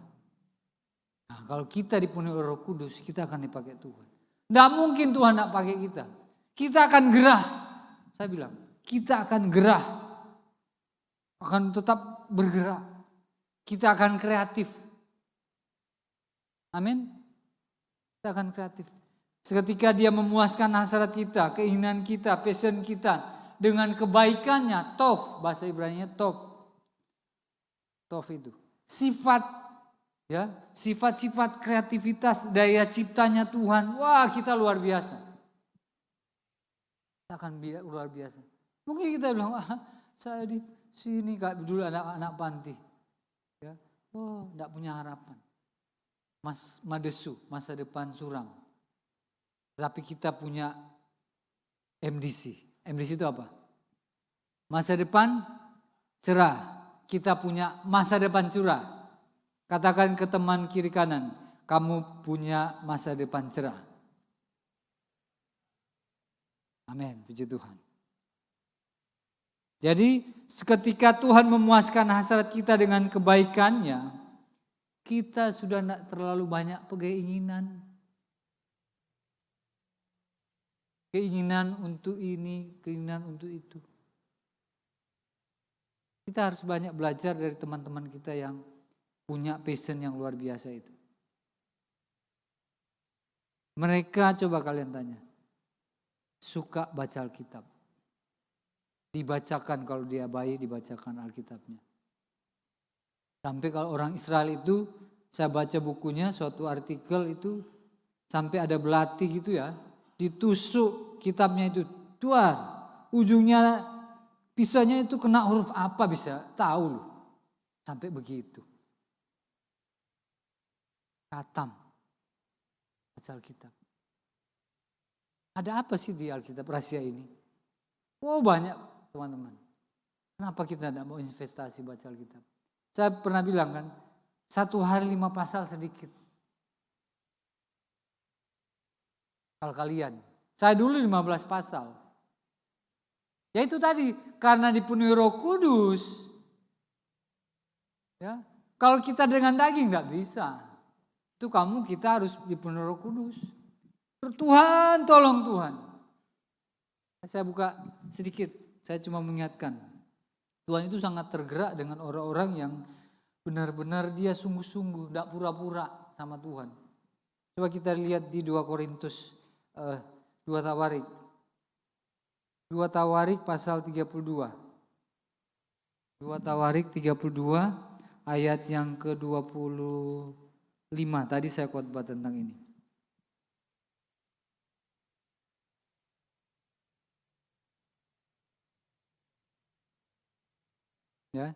Nah, kalau kita dipenuhi oleh Roh Kudus, kita akan dipakai Tuhan. Tidak mungkin Tuhan tidak pakai kita. Kita akan gerah. Saya bilang, kita akan gerah. Akan tetap bergerak. Kita akan kreatif. Amin. Kita akan kreatif. Seketika dia memuaskan hasrat kita, keinginan kita, passion kita. Dengan kebaikannya, tov. Bahasa Ibraninya tov. Tov itu. Sifat-sifat kreativitas, daya ciptanya Tuhan. Wah kita luar biasa. Kita akan luar biasa. Mungkin kita bilang, saya di sini kayak dulu anak-anak panti. Ya, enggak punya harapan. Madesu, masa depan suram. Tapi kita punya MDC. MDC itu apa? Masa depan cerah. Kita punya masa depan cerah. Katakan ke teman kiri kanan, kamu punya masa depan cerah. Amin, puji Tuhan. Jadi ketika Tuhan memuaskan hasrat kita dengan kebaikannya, kita sudah tidak terlalu banyak keinginan. Keinginan untuk ini, keinginan untuk itu. Kita harus banyak belajar dari teman-teman kita yang punya passion yang luar biasa itu. Mereka coba kalian tanya. Suka baca Alkitab. Dibacakan kalau dia bayi dibacakan Alkitabnya. Sampai kalau orang Israel itu saya baca bukunya suatu artikel itu sampai ada belati gitu ya. Ditusuk kitabnya itu. Duar. Ujungnya pisahnya itu kena huruf apa bisa tahu loh. Sampai begitu. Khatam. Baca Alkitab. Ada apa sih di Alkitab rahasia ini? Oh banyak teman-teman. Kenapa kita tidak mau investasi baca Alkitab? Saya pernah bilang kan, 1 hari 5 pasal sedikit. Kalau kalian. Saya dulu 15 pasal. Ya itu tadi, karena dipenuhi Roh Kudus. Ya, kalau kita dengan daging nggak bisa. Itu kita harus dipenuhi Roh Kudus. Tuhan, tolong Tuhan. Saya buka sedikit, saya cuma mengingatkan. Tuhan itu sangat tergerak dengan orang-orang yang benar-benar dia sungguh-sungguh, tidak pura-pura sama Tuhan. Coba kita lihat di 2 Korintus 2 Tawarik. 2 Tawarik pasal 32. 2 Tawarik 32 ayat yang ke-25. Tadi saya khotbah tentang ini. Ya.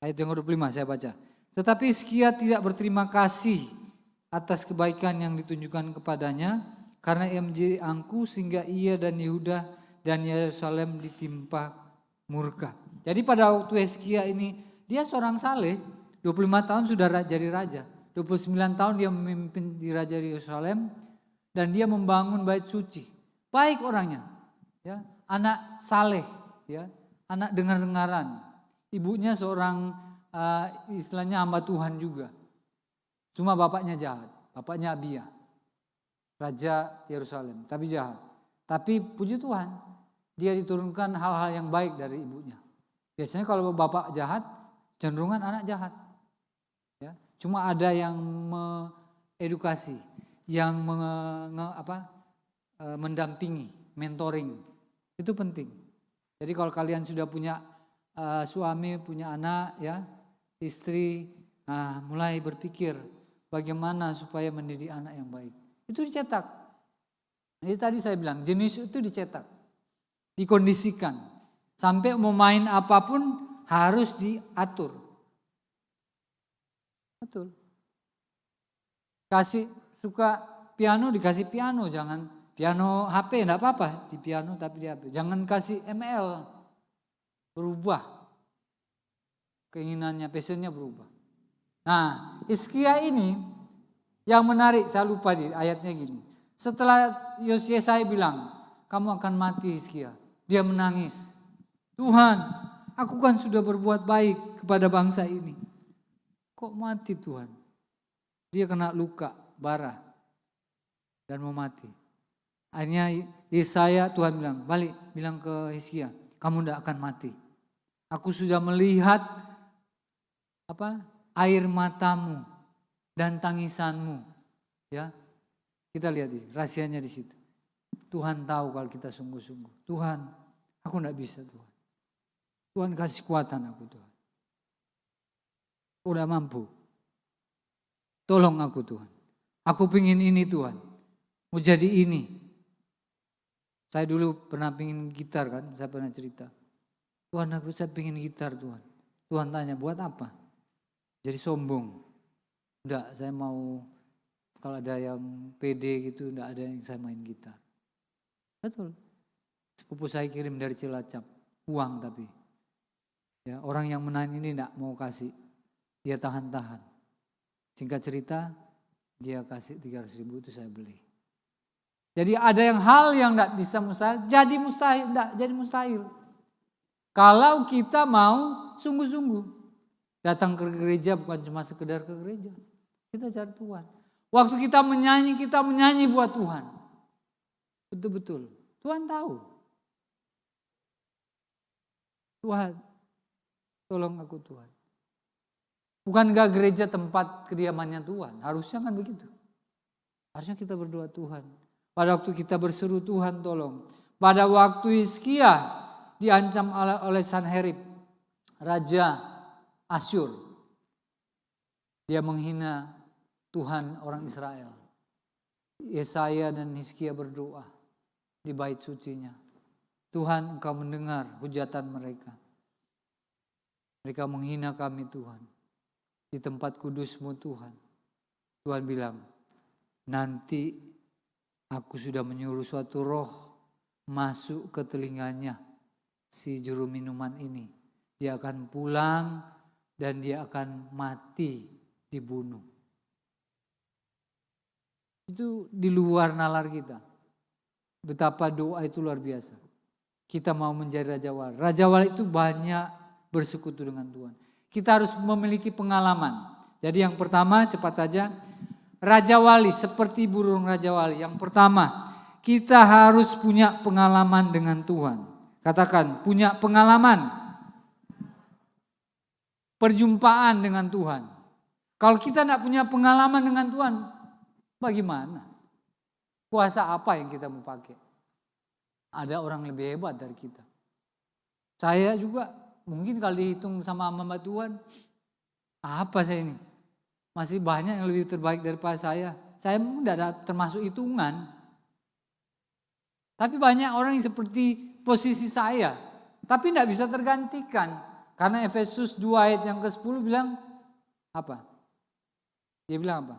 Ayat yang ke-25 saya baca. Tetapi Hizkia tidak berterima kasih atas kebaikan yang ditunjukkan kepadanya, karena ia menjadi angkuh sehingga ia dan Yehuda dan Yerusalem ditimpa murka. Jadi pada waktu Hizkia ini, dia seorang saleh, 25 tahun sudah jadi raja, 29 tahun dia memimpin di Raja Yerusalem, dan dia membangun bait suci. Baik orangnya, ya, anak saleh, ya, anak dengar-dengaran. Ibunya seorang istilahnya hamba Tuhan juga. Cuma bapaknya jahat, bapaknya Abia, Raja Yerusalem, tapi jahat. Tapi puji Tuhan, dia diturunkan hal-hal yang baik dari ibunya. Biasanya kalau bapak jahat, cenderungan anak jahat. Ya, cuma ada yang mengedukasi, yang mendampingi, mentoring, itu penting. Jadi kalau kalian sudah punya suami, punya anak, ya, istri, mulai berpikir bagaimana supaya mendidik anak yang baik. Itu dicetak. Jadi tadi saya bilang jenis itu dicetak, dikondisikan. Sampai mau main apapun harus diatur. Betul. Suka piano dikasih piano, jangan piano HP enggak apa-apa, di piano tapi di HP. Jangan kasih ML. Berubah. Keinginannya, passionnya berubah. Nah, Hizkia ini yang menarik, saya lupa di ayatnya gini. Setelah Yesaya bilang, kamu akan mati Hizkia. Dia menangis. Tuhan, aku kan sudah berbuat baik kepada bangsa ini. Kok mati Tuhan? Dia kena luka, bara. Dan mau mati. Akhirnya Yesaya, Tuhan bilang, balik, bilang ke Hizkia, kamu tidak akan mati. Aku sudah melihat air matamu dan tangisanmu, ya. Kita lihat di sini, rahasianya di situ. Tuhan tahu kalau kita sungguh-sungguh. Tuhan, aku enggak bisa Tuhan. Tuhan kasih kekuatan aku Tuhan. Udah mampu. Tolong aku Tuhan. Aku pingin ini Tuhan. Mau jadi ini. Saya dulu pernah pingin gitar kan, saya pernah cerita. Tuhan saya pingin gitar Tuhan. Tuhan tanya buat apa? Jadi sombong. Enggak, saya mau kalau ada yang pede gitu, enggak ada yang saya main gitar. Betul. Sepupu saya kirim dari Cilacap, uang tapi. Ya, orang yang menahan ini enggak mau kasih. Dia tahan-tahan. Singkat cerita, dia kasih 300.000 itu saya beli. Jadi ada hal yang enggak bisa mustahil, jadi mustahil, enggak jadi mustahil. Kalau kita mau sungguh-sungguh. Datang ke gereja bukan cuma sekedar ke gereja. Kita cari Tuhan. Waktu kita menyanyi buat Tuhan. Betul-betul. Tuhan tahu. Tuhan, tolong aku Tuhan. Bukankah gereja tempat kediamannya Tuhan? Harusnya kan begitu. Harusnya kita berdoa Tuhan. Pada waktu kita berseru Tuhan tolong. Pada waktu Hizkia diancam oleh Sanherib, Raja Asyur. Dia menghina Tuhan orang Israel. Yesaya dan Hizkia berdoa di bait sucinya. Tuhan, Engkau mendengar hujatan mereka. Mereka menghina kami Tuhan. Di tempat kudus-Mu Tuhan. Tuhan bilang, nanti aku sudah menyuruh suatu roh masuk ke telinganya si juru minuman ini. Dia akan pulang dan dia akan mati, dibunuh. Itu di luar nalar kita. Betapa doa itu luar biasa. Kita mau menjadi Raja Wali. Raja Wali itu banyak bersekutu dengan Tuhan. Kita harus memiliki pengalaman. Jadi yang pertama, cepat saja. Raja Wali seperti burung Raja Wali. Yang pertama, kita harus punya pengalaman dengan Tuhan. Katakan, punya pengalaman. Perjumpaan dengan Tuhan. Kalau kita tidak punya pengalaman dengan Tuhan, bagaimana? Kuasa apa yang kita mau pakai? Ada orang lebih hebat dari kita. Saya juga mungkin kalau dihitung sama hamba Tuhan, apa saya ini? Masih banyak yang lebih terbaik daripada saya. Saya mungkin tidak termasuk hitungan. Tapi banyak orang yang seperti posisi saya. Tapi tidak bisa tergantikan. Karena Efesus 2 ayat yang ke-10 bilang apa? Dia bilang apa?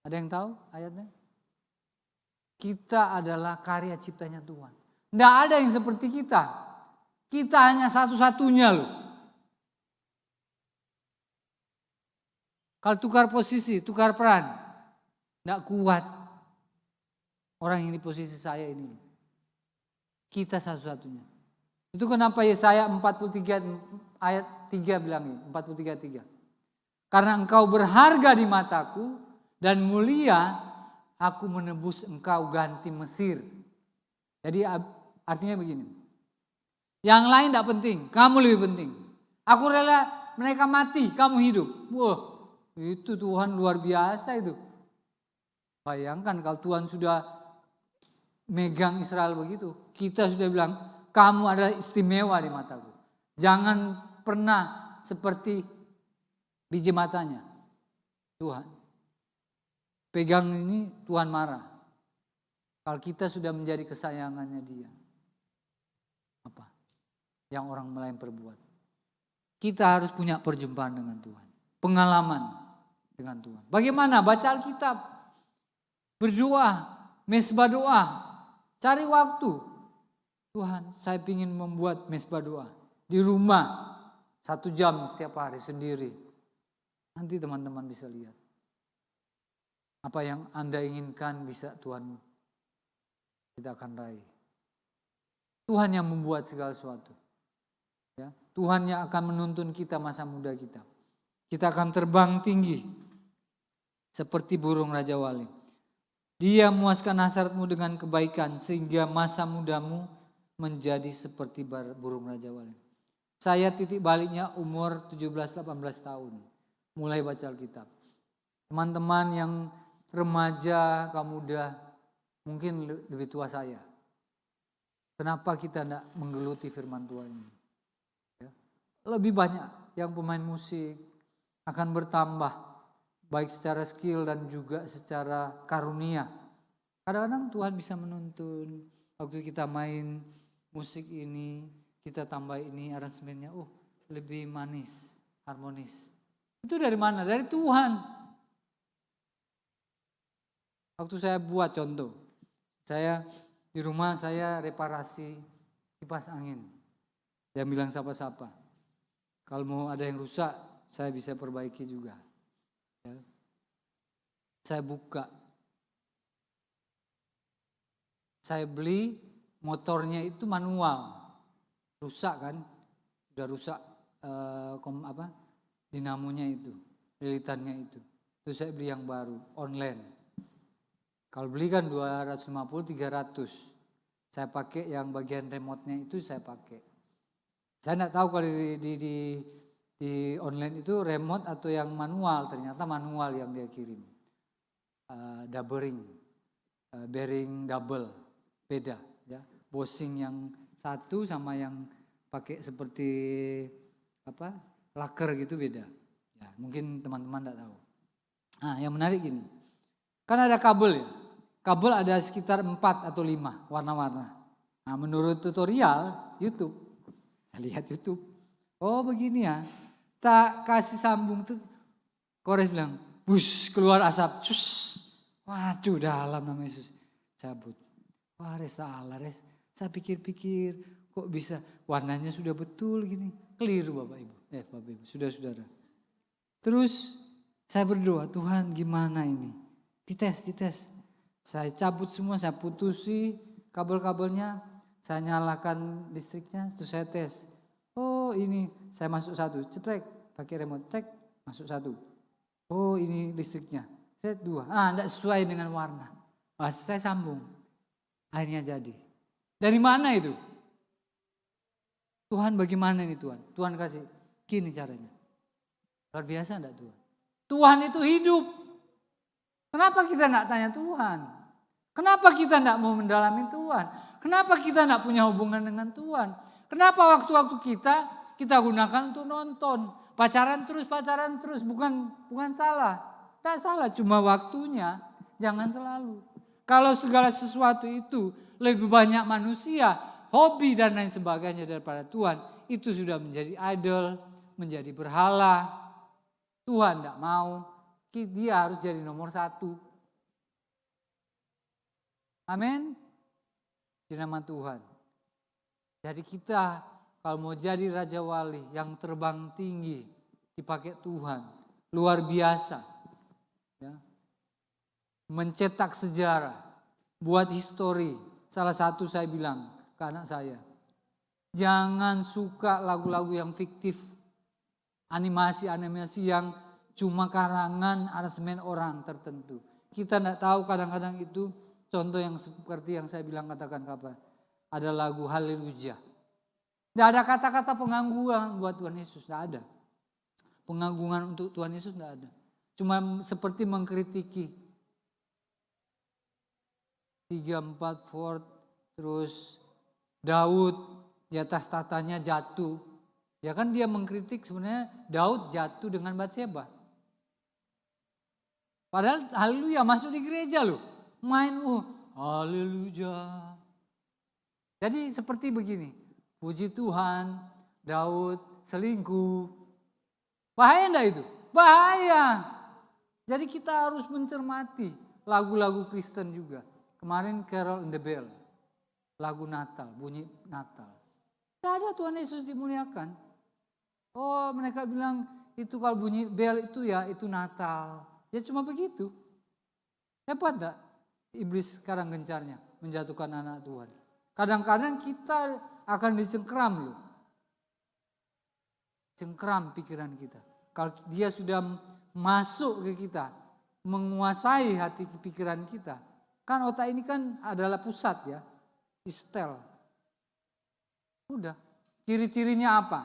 Ada yang tahu ayatnya? Kita adalah karya ciptanya Tuhan. Tidak ada yang seperti kita. Kita hanya satu-satunya loh. Kalau tukar posisi, tukar peran, tidak kuat. Orang yang di posisi saya ini loh. Kita satu-satunya. Itu kenapa Yesaya 43 ayat 3 bilang ini, 43:3. Karena engkau berharga di mataku dan mulia, aku menebus engkau ganti Mesir. Jadi artinya begini. Yang lain tidak penting, kamu lebih penting. Aku rela mereka mati, kamu hidup. Wah, itu Tuhan luar biasa itu. Bayangkan kalau Tuhan sudah megang Israel begitu. Kita sudah bilang, kamu adalah istimewa di mataku. Jangan pernah seperti biji matanya. Tuhan. Pegang ini Tuhan marah. Kalau kita sudah menjadi kesayangannya dia. Apa? Yang orang lain perbuat. Kita harus punya perjumpaan dengan Tuhan. Pengalaman dengan Tuhan. Bagaimana? Baca Alkitab. Berdoa. Mesbah doa. Cari waktu. Tuhan, saya ingin membuat mesbah doa. Di rumah. 1 jam setiap hari sendiri. Nanti teman-teman bisa lihat. Apa yang Anda inginkan bisa Tuhan kita akan raih. Tuhan yang membuat segala sesuatu. Ya, Tuhan yang akan menuntun kita masa muda kita. Kita akan terbang tinggi. Seperti burung Raja Wali. Dia memuaskan hasratmu dengan kebaikan. Sehingga masa mudamu menjadi seperti burung Raja Wali. Saya titik baliknya umur 17-18 tahun. Mulai baca Alkitab. Teman-teman yang remaja, kaum muda, mungkin lebih tua saya. Kenapa kita tidak menggeluti firman Tuhan ini? Ya. Lebih banyak yang pemain musik akan bertambah. Baik secara skill dan juga secara karunia. Kadang-kadang Tuhan bisa menuntun. Waktu kita main musik ini, kita tambah ini aransemennya. Oh, lebih manis, harmonis. Itu dari mana? Dari Tuhan. Waktu saya buat contoh. Saya di rumah saya reparasi kipas angin. Saya bilang sapa-sapa. Kalau mau ada yang rusak, saya bisa perbaiki juga. Ya. Saya buka. Saya beli motornya itu manual. Rusak kan? Sudah rusak dinamonya itu, lilitannya itu. Terus saya beli yang baru, online. Kalau beli kan 250-300. Saya pakai yang bagian remote-nya itu saya pakai. Saya tidak tahu kalau di online itu remote atau yang manual. Ternyata manual yang dia kirim. Bearing double. Beda. Ya. Bosing yang satu sama yang pakai seperti laker gitu beda. Ya, mungkin teman-teman tidak tahu. Nah, yang menarik gini. Kan ada kabel ya. Kabel ada sekitar 4 atau 5 warna-warna. Nah menurut tutorial YouTube, saya lihat YouTube. Oh begini ya, tak kasih sambung tuh. Kores bilang, bus keluar asap. Sus. Waduh dalam nama Yesus. Cabut. Wah res salah res. Saya pikir-pikir kok bisa warnanya sudah betul gini. Keliru Bapak Ibu. Bapak Ibu, saudara-saudara. Terus saya berdoa, Tuhan gimana ini? Dites. Saya cabut semua, saya putusi kabel-kabelnya. Saya nyalakan listriknya, terus saya tes. Oh ini saya masuk 1, ceprek. Pakai remote, cek, masuk 1. Oh ini listriknya, set 2. Enggak sesuai dengan warna. Saya sambung. Akhirnya jadi. Dari mana itu? Tuhan bagaimana ini Tuhan? Tuhan kasih, gini caranya. Luar biasa enggak Tuhan? Tuhan itu hidup. Kenapa kita enggak tanya Tuhan? Kenapa kita enggak mau mendalami Tuhan? Kenapa kita enggak punya hubungan dengan Tuhan? Kenapa waktu-waktu kita gunakan untuk nonton? Pacaran terus, bukan salah. Tak salah, cuma waktunya jangan selalu. Kalau segala sesuatu itu lebih banyak manusia, hobi dan lain sebagainya daripada Tuhan, itu sudah menjadi idol, menjadi berhala. Tuhan tidak mau, dia harus jadi nomor 1. Amin. Di nama Tuhan. Jadi kita kalau mau jadi Raja Wali yang terbang tinggi, dipakai Tuhan, luar biasa. Ya. Mencetak sejarah, buat histori. Salah satu saya bilang ke anak saya, jangan suka lagu-lagu yang fiktif, animasi yang cuma karangan aransemen orang tertentu. Kita tidak tahu kadang-kadang itu, contoh yang seperti yang saya bilang katakan apa, ada lagu Haleluya. Tidak ada kata-kata pengangguran buat Tuhan Yesus, tidak ada. Pengagungan untuk Tuhan Yesus tidak ada. Cuma seperti mengkritiki. 3, 4 Ford, terus Daud di atas tatanya jatuh. Ya kan dia mengkritik sebenarnya Daud jatuh dengan Batseba. Padahal haleluya masuk di gereja loh. Main haleluya. Jadi seperti begini. Puji Tuhan, Daud selingkuh. Bahaya enggak itu? Bahaya. Jadi kita harus mencermati lagu-lagu Kristen juga. Kemarin Carol in the Bell, lagu Natal, bunyi Natal. Tidak ada Tuhan Yesus dimuliakan. Oh mereka bilang itu kalau bunyi bel itu ya itu Natal. Ya cuma begitu. Hebat enggak iblis sekarang gencarnya menjatuhkan anak Tuhan. Kadang-kadang kita akan dicengkram loh. Cengkram pikiran kita. Kalau dia sudah masuk ke kita, menguasai hati pikiran kita. Kan otak ini kan adalah pusat ya, istel. Udah, ciri-cirinya apa?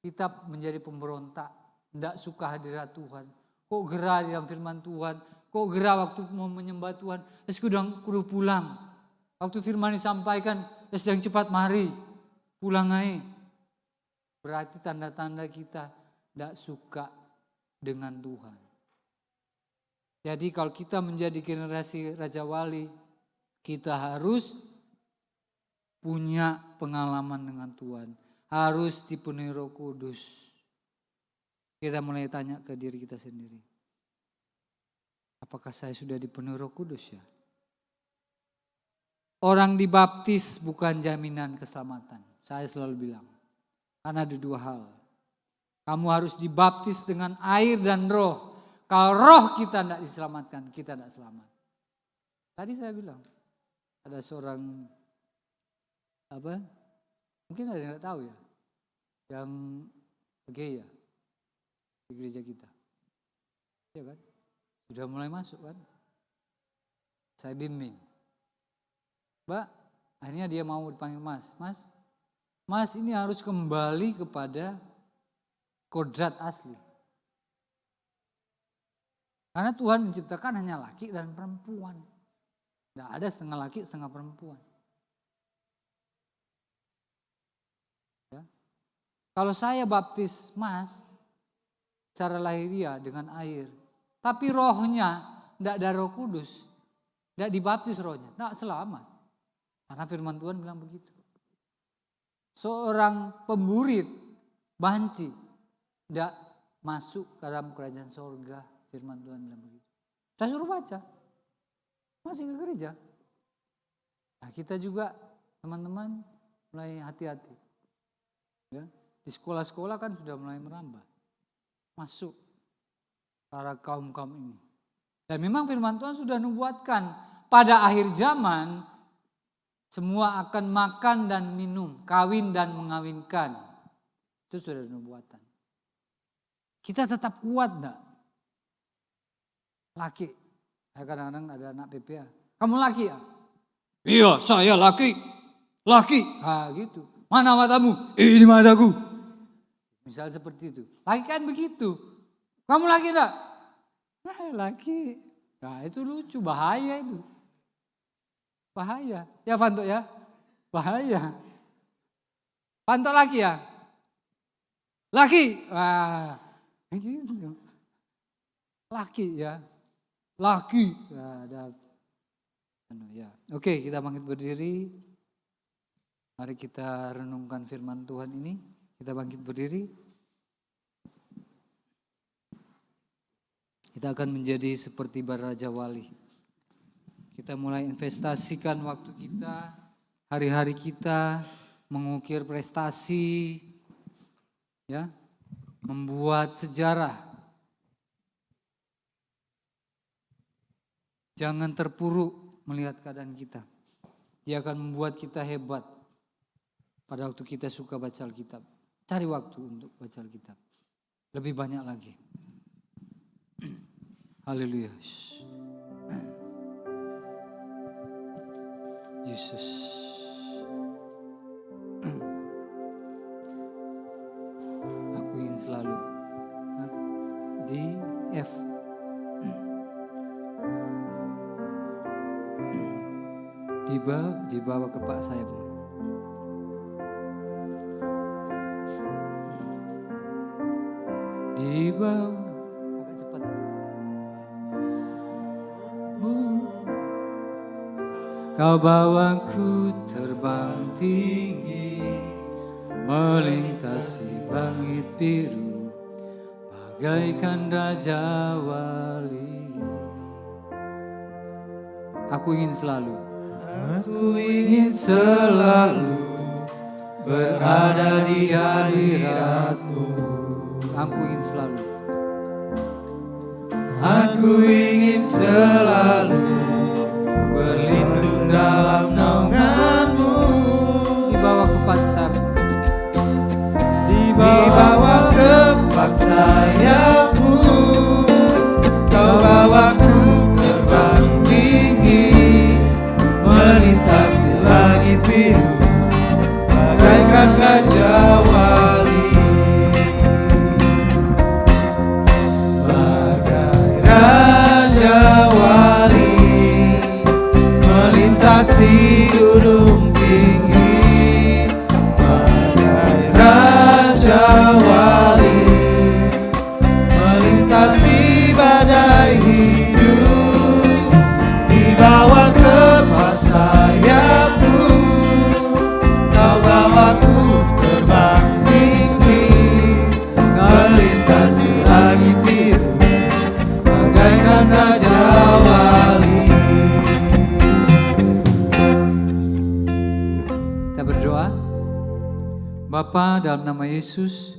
Kita menjadi pemberontak, tidak suka hadirat Tuhan. Kok gerah di dalam firman Tuhan, kok gerah waktu mau menyembah Tuhan. Terus kudu pulang. Waktu firman disampaikan, sedang cepat mari, pulang aja. Berarti tanda-tanda kita tidak suka dengan Tuhan. Jadi kalau kita menjadi generasi Raja Wali, kita harus punya pengalaman dengan Tuhan. Harus dipenuhi Roh Kudus. Kita mulai tanya ke diri kita sendiri. Apakah saya sudah dipenuhi Roh Kudus ya? Orang dibaptis bukan jaminan keselamatan. Saya selalu bilang. Karena ada 2 hal. Kamu harus dibaptis dengan air dan roh. Kalau roh kita tidak diselamatkan, kita tidak selamat. Tadi saya bilang. Ada seorang, mungkin ada yang tidak tahu ya. Yang gay ya. Di gereja kita. Ya kan? Sudah mulai masuk kan. Saya bimbing. Mbak, akhirnya dia mau dipanggil Mas ini harus kembali kepada kodrat asli. Karena Tuhan menciptakan hanya laki dan perempuan. Tidak ada setengah laki, setengah perempuan. Ya. Kalau saya baptis Mas, secara lahiriah dengan air. Tapi rohnya tidak ada Roh Kudus, tidak dibaptis rohnya, tidak selamat. Karena firman Tuhan bilang begitu. Seorang pemburit, banci, tidak masuk ke dalam kerajaan sorga. Firman Tuhan bilang begitu. Saya suruh baca, masih ke gereja. Nah, kita juga teman-teman mulai hati-hati. Ya, di sekolah-sekolah kan sudah mulai merambah. Masuk para kaum-kaum ini. Dan memang firman Tuhan sudah nubuatkan pada akhir zaman semua akan makan dan minum, kawin dan mengawinkan. Itu sudah nubuatan. Kita tetap kuat enggak? Laki. Kadang-kadang ada anak PPA. Kamu laki ya? Iya, saya laki. Laki. Ah, gitu. Mana matamu? Ini mataku. Misal seperti itu. Laki kan begitu. Kamu laki enggak? Laki. Nah, itu lucu, bahaya itu. Bahaya. Ya Fanto ya? Bahaya. Fanto laki ya? Laki. Wah, gitu. Laki ya. Laki. Nah, ada. Ya. Oke, kita bangkit berdiri. Mari kita renungkan firman Tuhan ini. Kita bangkit berdiri. Kita akan menjadi seperti para raja wali. Kita mulai investasikan waktu kita, hari-hari kita, mengukir prestasi, ya, membuat sejarah. Jangan terpuruk melihat keadaan kita. Dia akan membuat kita hebat. Pada waktu kita suka baca Alkitab. Cari waktu untuk baca Alkitab. Lebih banyak lagi. Haleluya. Yesus. Aku ingin selalu di F. Dibawa ke Pak Sayap. Dibawa agak cepat. Kau bawaku terbang tinggi, melintasi langit biru, bagaikan raja wali. Aku ingin selalu berada di hadirat-Mu. Aku ingin selalu. Aku ingin selalu berlindung dalam naungan-Mu. Dibawa ke pasar. Dibawa ke sayap-Mu. Kau bawaku terbang tinggi, melintasi langit biru, bagaikan raja wali. Bagai raja wali, melintasi gunung tinggi. Bagai raja wali, melintasi badai hidup. Dibawa ke sayap-Mu, Kau bawaku terbang tinggi, melintasi langit biru, bagaikan raja wali. Kita berdoa. Bapa, dalam nama Yesus,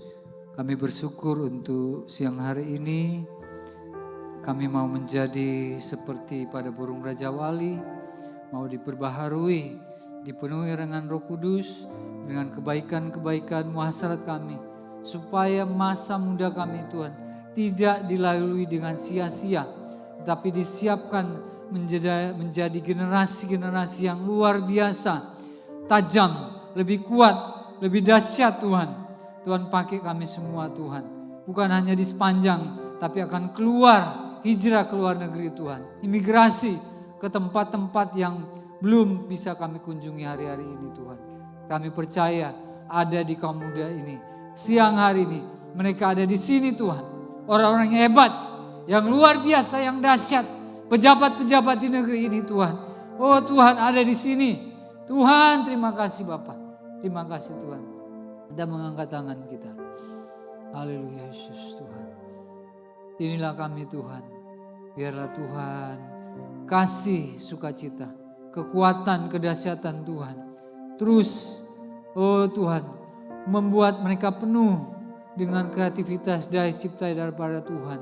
kami bersyukur untuk siang hari ini. Kami mau menjadi seperti pada burung raja wali, mau diperbaharui, dipenuhi dengan Roh Kudus, dengan kebaikan-kebaikan hasrat kami, supaya masa muda kami Tuhan tidak dilalui dengan sia-sia, tapi disiapkan menjadi generasi-generasi yang luar biasa, tajam, lebih kuat, lebih dahsyat Tuhan. Tuhan pakai kami semua Tuhan, bukan hanya di sepanjang, tapi akan keluar, hijrah ke luar negeri Tuhan, imigrasi ke tempat-tempat yang belum bisa kami kunjungi hari-hari ini Tuhan. Kami percaya ada di kaum muda ini, siang hari ini mereka ada di sini Tuhan. Orang-orang yang hebat, yang luar biasa, yang dahsyat, pejabat-pejabat di negeri ini Tuhan. Oh Tuhan ada di sini. Tuhan terima kasih Bapa. Terima kasih Tuhan. Kita mengangkat tangan kita. Haleluya Yesus Tuhan. Inilah kami Tuhan. Biarlah Tuhan kasih sukacita, kekuatan, kedahsyatan Tuhan. Terus oh Tuhan membuat mereka penuh dengan kreativitas daya cipta daripada Tuhan.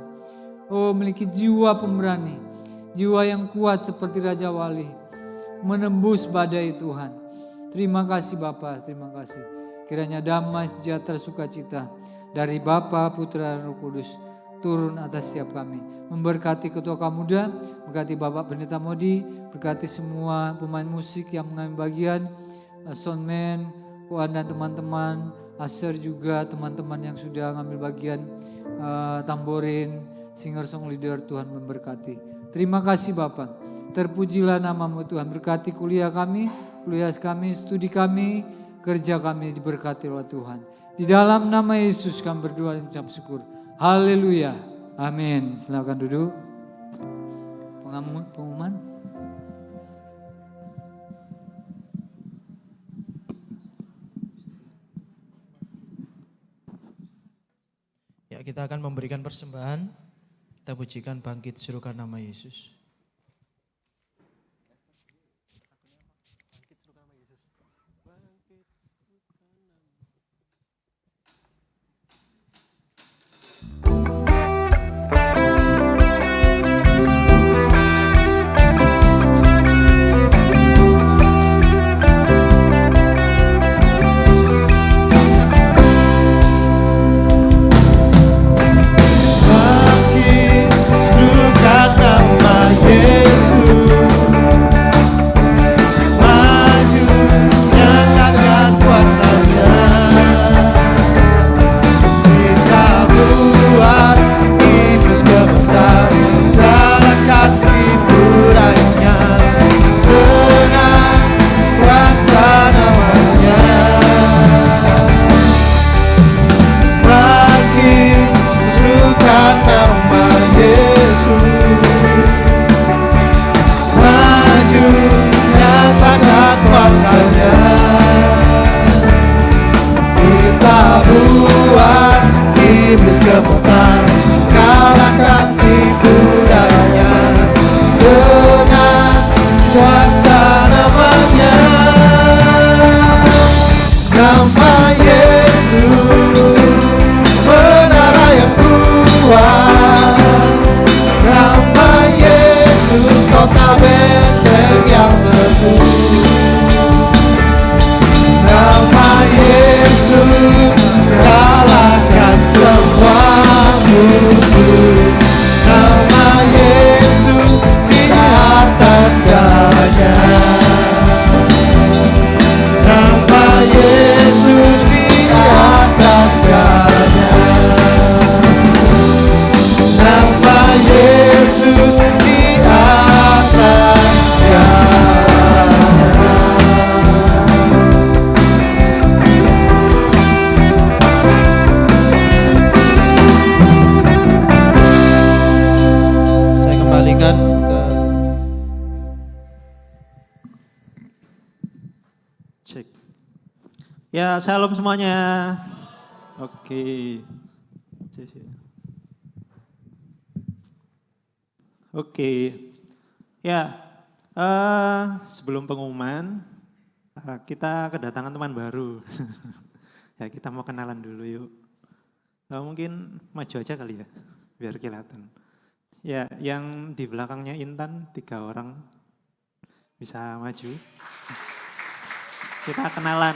Oh memiliki jiwa pemberani, jiwa yang kuat seperti Raja Wali, menembus badai Tuhan. Terima kasih Bapa, terima kasih. Kiranya damai sejahtera sukacita dari Bapa, Putra, dan Roh Kudus turun atas setiap kami. Memberkati Ketua Kaum Muda, berkati Bapak Pendeta Modi, berkati semua pemain musik yang mengambil bagian, soundman, Kuan dan teman-teman, Aser juga teman-teman yang sudah mengambil bagian, tamborin, singer song leader, Tuhan memberkati. Terima kasih Bapak. Terpujilah nama-Mu Tuhan, berkati kuliah kami, studi kami, kerja kami diberkati oleh Tuhan. Di dalam nama Yesus kami berdoa dan ucap syukur. Haleluya. Amin. Silakan duduk. Pengumuman. Ya, kita akan memberikan persembahan. Kita pujikan bangkit serukan nama Yesus. Ya, shalom semuanya. Oke. Oke. Ya, sebelum pengumuman, kita kedatangan teman baru. Ya, kita mau kenalan dulu yuk. Mungkin maju aja kali ya, biar kelihatan. Ya, yang di belakangnya Intan, 3 orang bisa maju. Kita kenalan.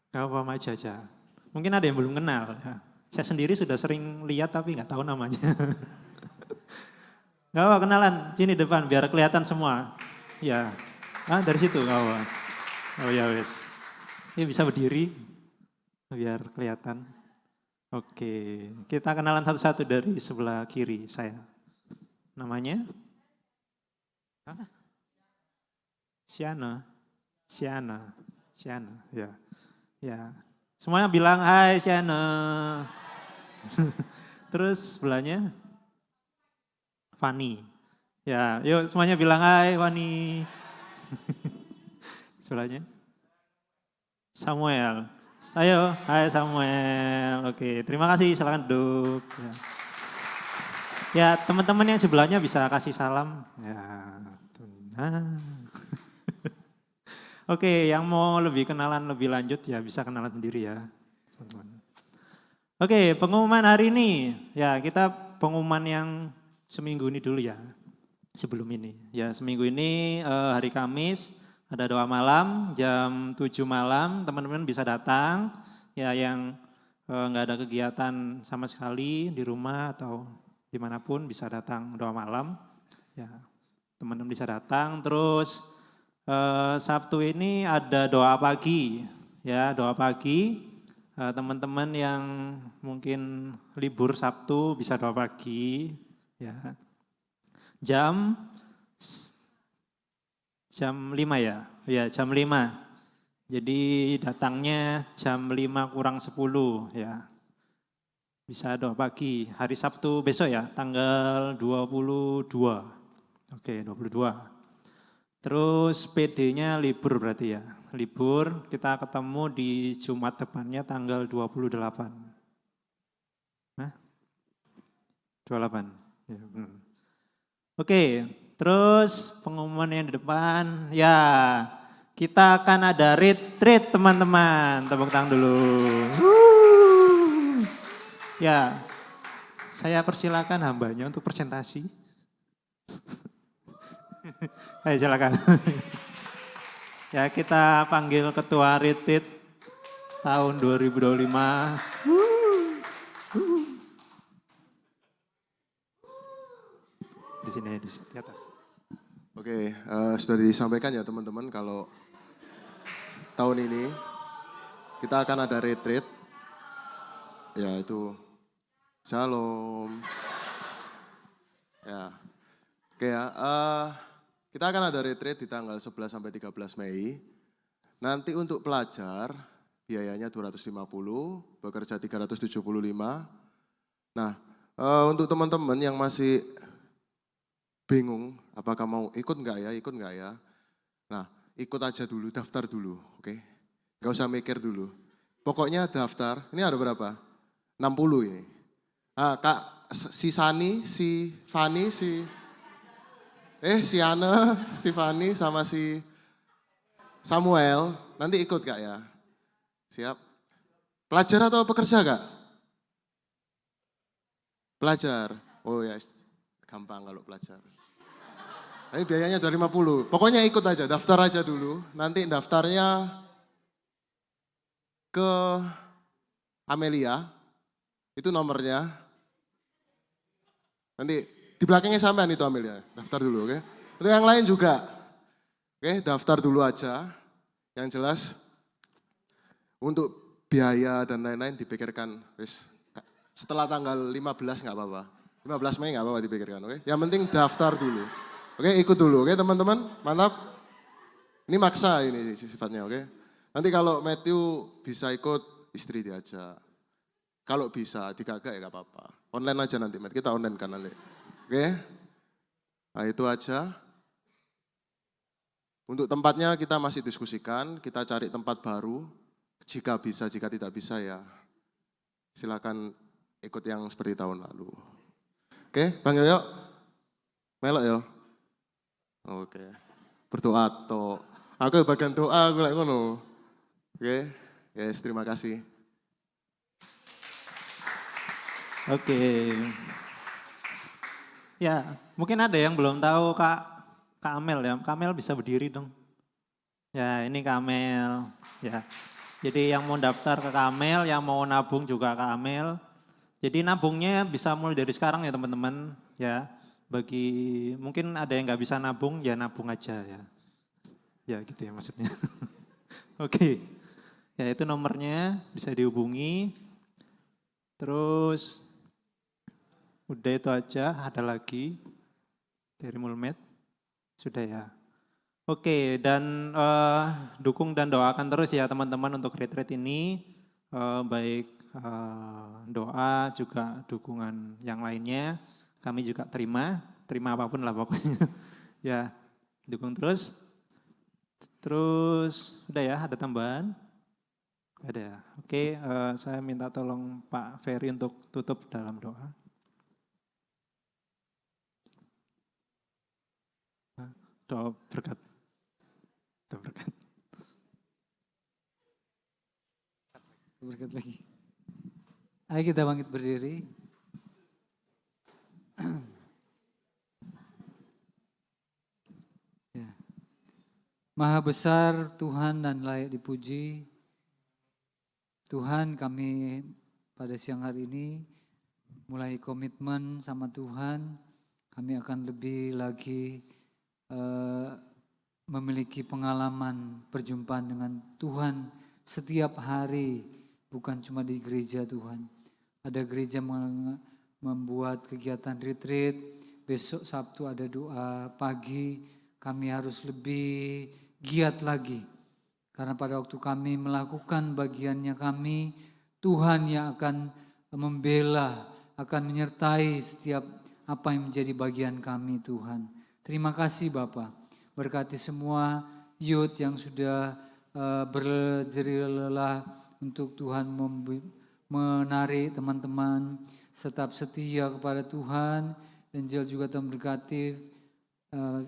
Gak apa maju aja. Mungkin ada yang belum kenal. Ya. Saya sendiri sudah sering lihat tapi nggak tahu namanya. Gak apa kenalan, sini depan biar kelihatan semua. Ya, dari situ gak apa. Oh ya wes. Ini bisa berdiri biar kelihatan. Oke, kita kenalan satu-satu dari sebelah kiri saya. Namanya? Siana, ya. Ya, semuanya bilang hai Siana. Terus sebelahnya Fani. Ya, yuk semuanya bilang hai Fani. Sebelahnya. Samuel. Ayo, hai Samuel. Oke, terima kasih, silakan duduk. Ya, teman-teman yang sebelahnya bisa kasih salam. Ya, nah. Oke, yang mau lebih kenalan lebih lanjut ya bisa kenalan sendiri ya. Oke, pengumuman hari ini. Ya, kita pengumuman yang seminggu ini dulu ya. Sebelum ini. Ya, seminggu ini hari Kamis ada doa malam jam 7 malam. Teman-teman bisa datang. Ya, yang nggak ada kegiatan sama sekali di rumah atau dimanapun bisa datang doa malam. Ya, teman-teman bisa datang. Terus Sabtu ini ada doa pagi, ya doa pagi. Teman-teman yang mungkin libur Sabtu bisa doa pagi, ya jam 5 ya, ya jam 5. Jadi datangnya jam 5 kurang 10 ya. Bisa doa pagi, hari Sabtu besok ya, tanggal 22. Oke, 22. Terus PD-nya libur berarti ya, libur kita ketemu di Jumat depannya tanggal 28. Nah, 28. Ya, oke, terus pengumuman yang di depan, ya kita akan ada retreat teman-teman, tepuk tangan dulu. Ya, saya persilakan hambanya untuk presentasi. Ayo silakan. Ya kita panggil ketua retreat tahun 2025. Di sini di atas. Oke, sudah disampaikan ya teman-teman kalau tahun ini kita akan ada retreat, yaitu Shalom. Ya, oke ya. Kita akan ada retreat di tanggal 11 sampai 13 Mei. Nanti untuk pelajar biayanya 250, bekerja 375. Nah, untuk teman-teman yang masih bingung apakah mau ikut enggak ya. Nah, ikut aja dulu, daftar dulu, oke? Enggak usah mikir dulu. Pokoknya daftar, ini ada berapa? 60 ini. Kak, si Sani, si Fani, si Ana, si Fani, sama si Samuel, nanti ikut Kak ya? Siap? Pelajar atau pekerja Kak? Pelajar. Oh ya, gampang kalau pelajar. Tapi biayanya 250. Pokoknya ikut aja, daftar aja dulu. Nanti daftarnya ke Amelia, itu nomornya. Nanti di belakangnya sampean itu Amelia, daftar dulu oke. Untuk yang lain juga, oke daftar dulu aja. Yang jelas untuk biaya dan lain-lain dipikirkan. Setelah tanggal 15 nggak apa-apa, 15 Mei nggak apa-apa dipikirkan oke. Yang penting daftar dulu, oke ikut dulu oke teman-teman, mantap. Ini maksa ini sifatnya oke. Nanti kalau Matthew bisa ikut, istri diajak. Kalau bisa, digagak ya nggak apa-apa. Online aja nanti, kita online kan nanti. Oke, nah itu aja. Untuk tempatnya kita masih diskusikan, kita cari tempat baru. Jika bisa, jika tidak bisa ya silakan ikut yang seperti tahun lalu. Oke, Bang Yoyo, melok yo. Oke, berdoa toh. Aku bagian doa, aku lagi ngono. Oke, yes terima kasih. Oke. Ya, mungkin ada yang belum tahu Kak Amel ya. Kak Amel bisa berdiri dong. Ya, ini Kak Amel. Ya. Jadi yang mau daftar ke Kak Amel, yang mau nabung juga Kak Amel. Jadi nabungnya bisa mulai dari sekarang ya teman-teman. Ya, bagi mungkin ada yang nggak bisa nabung, ya nabung aja ya. Ya gitu ya maksudnya. Oke. Ya itu nomornya bisa dihubungi. Terus udah itu aja, ada lagi dari Mulmed, sudah ya. Oke, dan dukung dan doakan terus ya teman-teman untuk retreat ini, baik doa juga dukungan yang lainnya. kami juga terima apapun lah pokoknya. Ya, dukung terus. Terus udah ya, ada tambahan? Ada. Oke, saya minta tolong Pak Ferry untuk tutup dalam doa. Doa berkat. Doa berkat. Berkat lagi. Ayo kita bangkit berdiri. Ya. Maha besar Tuhan dan layak dipuji. Tuhan, kami pada siang hari ini mulai komitmen sama Tuhan. Kami akan lebih lagi memiliki pengalaman perjumpaan dengan Tuhan setiap hari, bukan cuma di gereja Tuhan. Ada gereja membuat kegiatan retreat, besok Sabtu ada doa pagi, kami harus lebih giat lagi. Karena pada waktu kami melakukan bagiannya kami, Tuhan yang akan membela, akan menyertai setiap apa yang menjadi bagian kami Tuhan. Terima kasih Bapak, berkati semua youth yang sudah berjerilah untuk Tuhan menarik teman-teman tetap setia kepada Tuhan. Angel juga Tuhan berkati,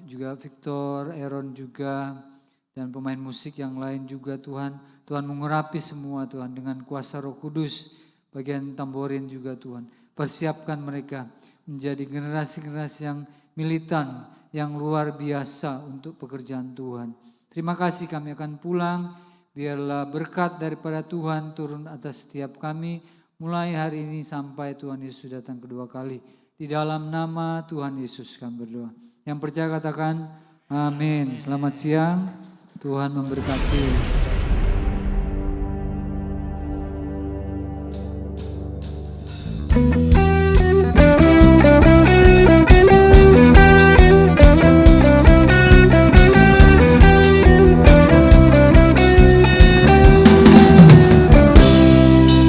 juga Victor, Aaron juga, dan pemain musik yang lain juga Tuhan. Tuhan mengurapi semua Tuhan dengan kuasa Roh Kudus. Bagian tamborin juga Tuhan. Persiapkan mereka menjadi generasi-generasi yang militan, yang luar biasa untuk pekerjaan Tuhan. Terima kasih, kami akan pulang. Biarlah berkat daripada Tuhan turun atas setiap kami. Mulai hari ini sampai Tuhan Yesus datang kedua kali. Di dalam nama Tuhan Yesus kami berdoa. Yang percaya katakan amin. Selamat siang. Tuhan memberkati.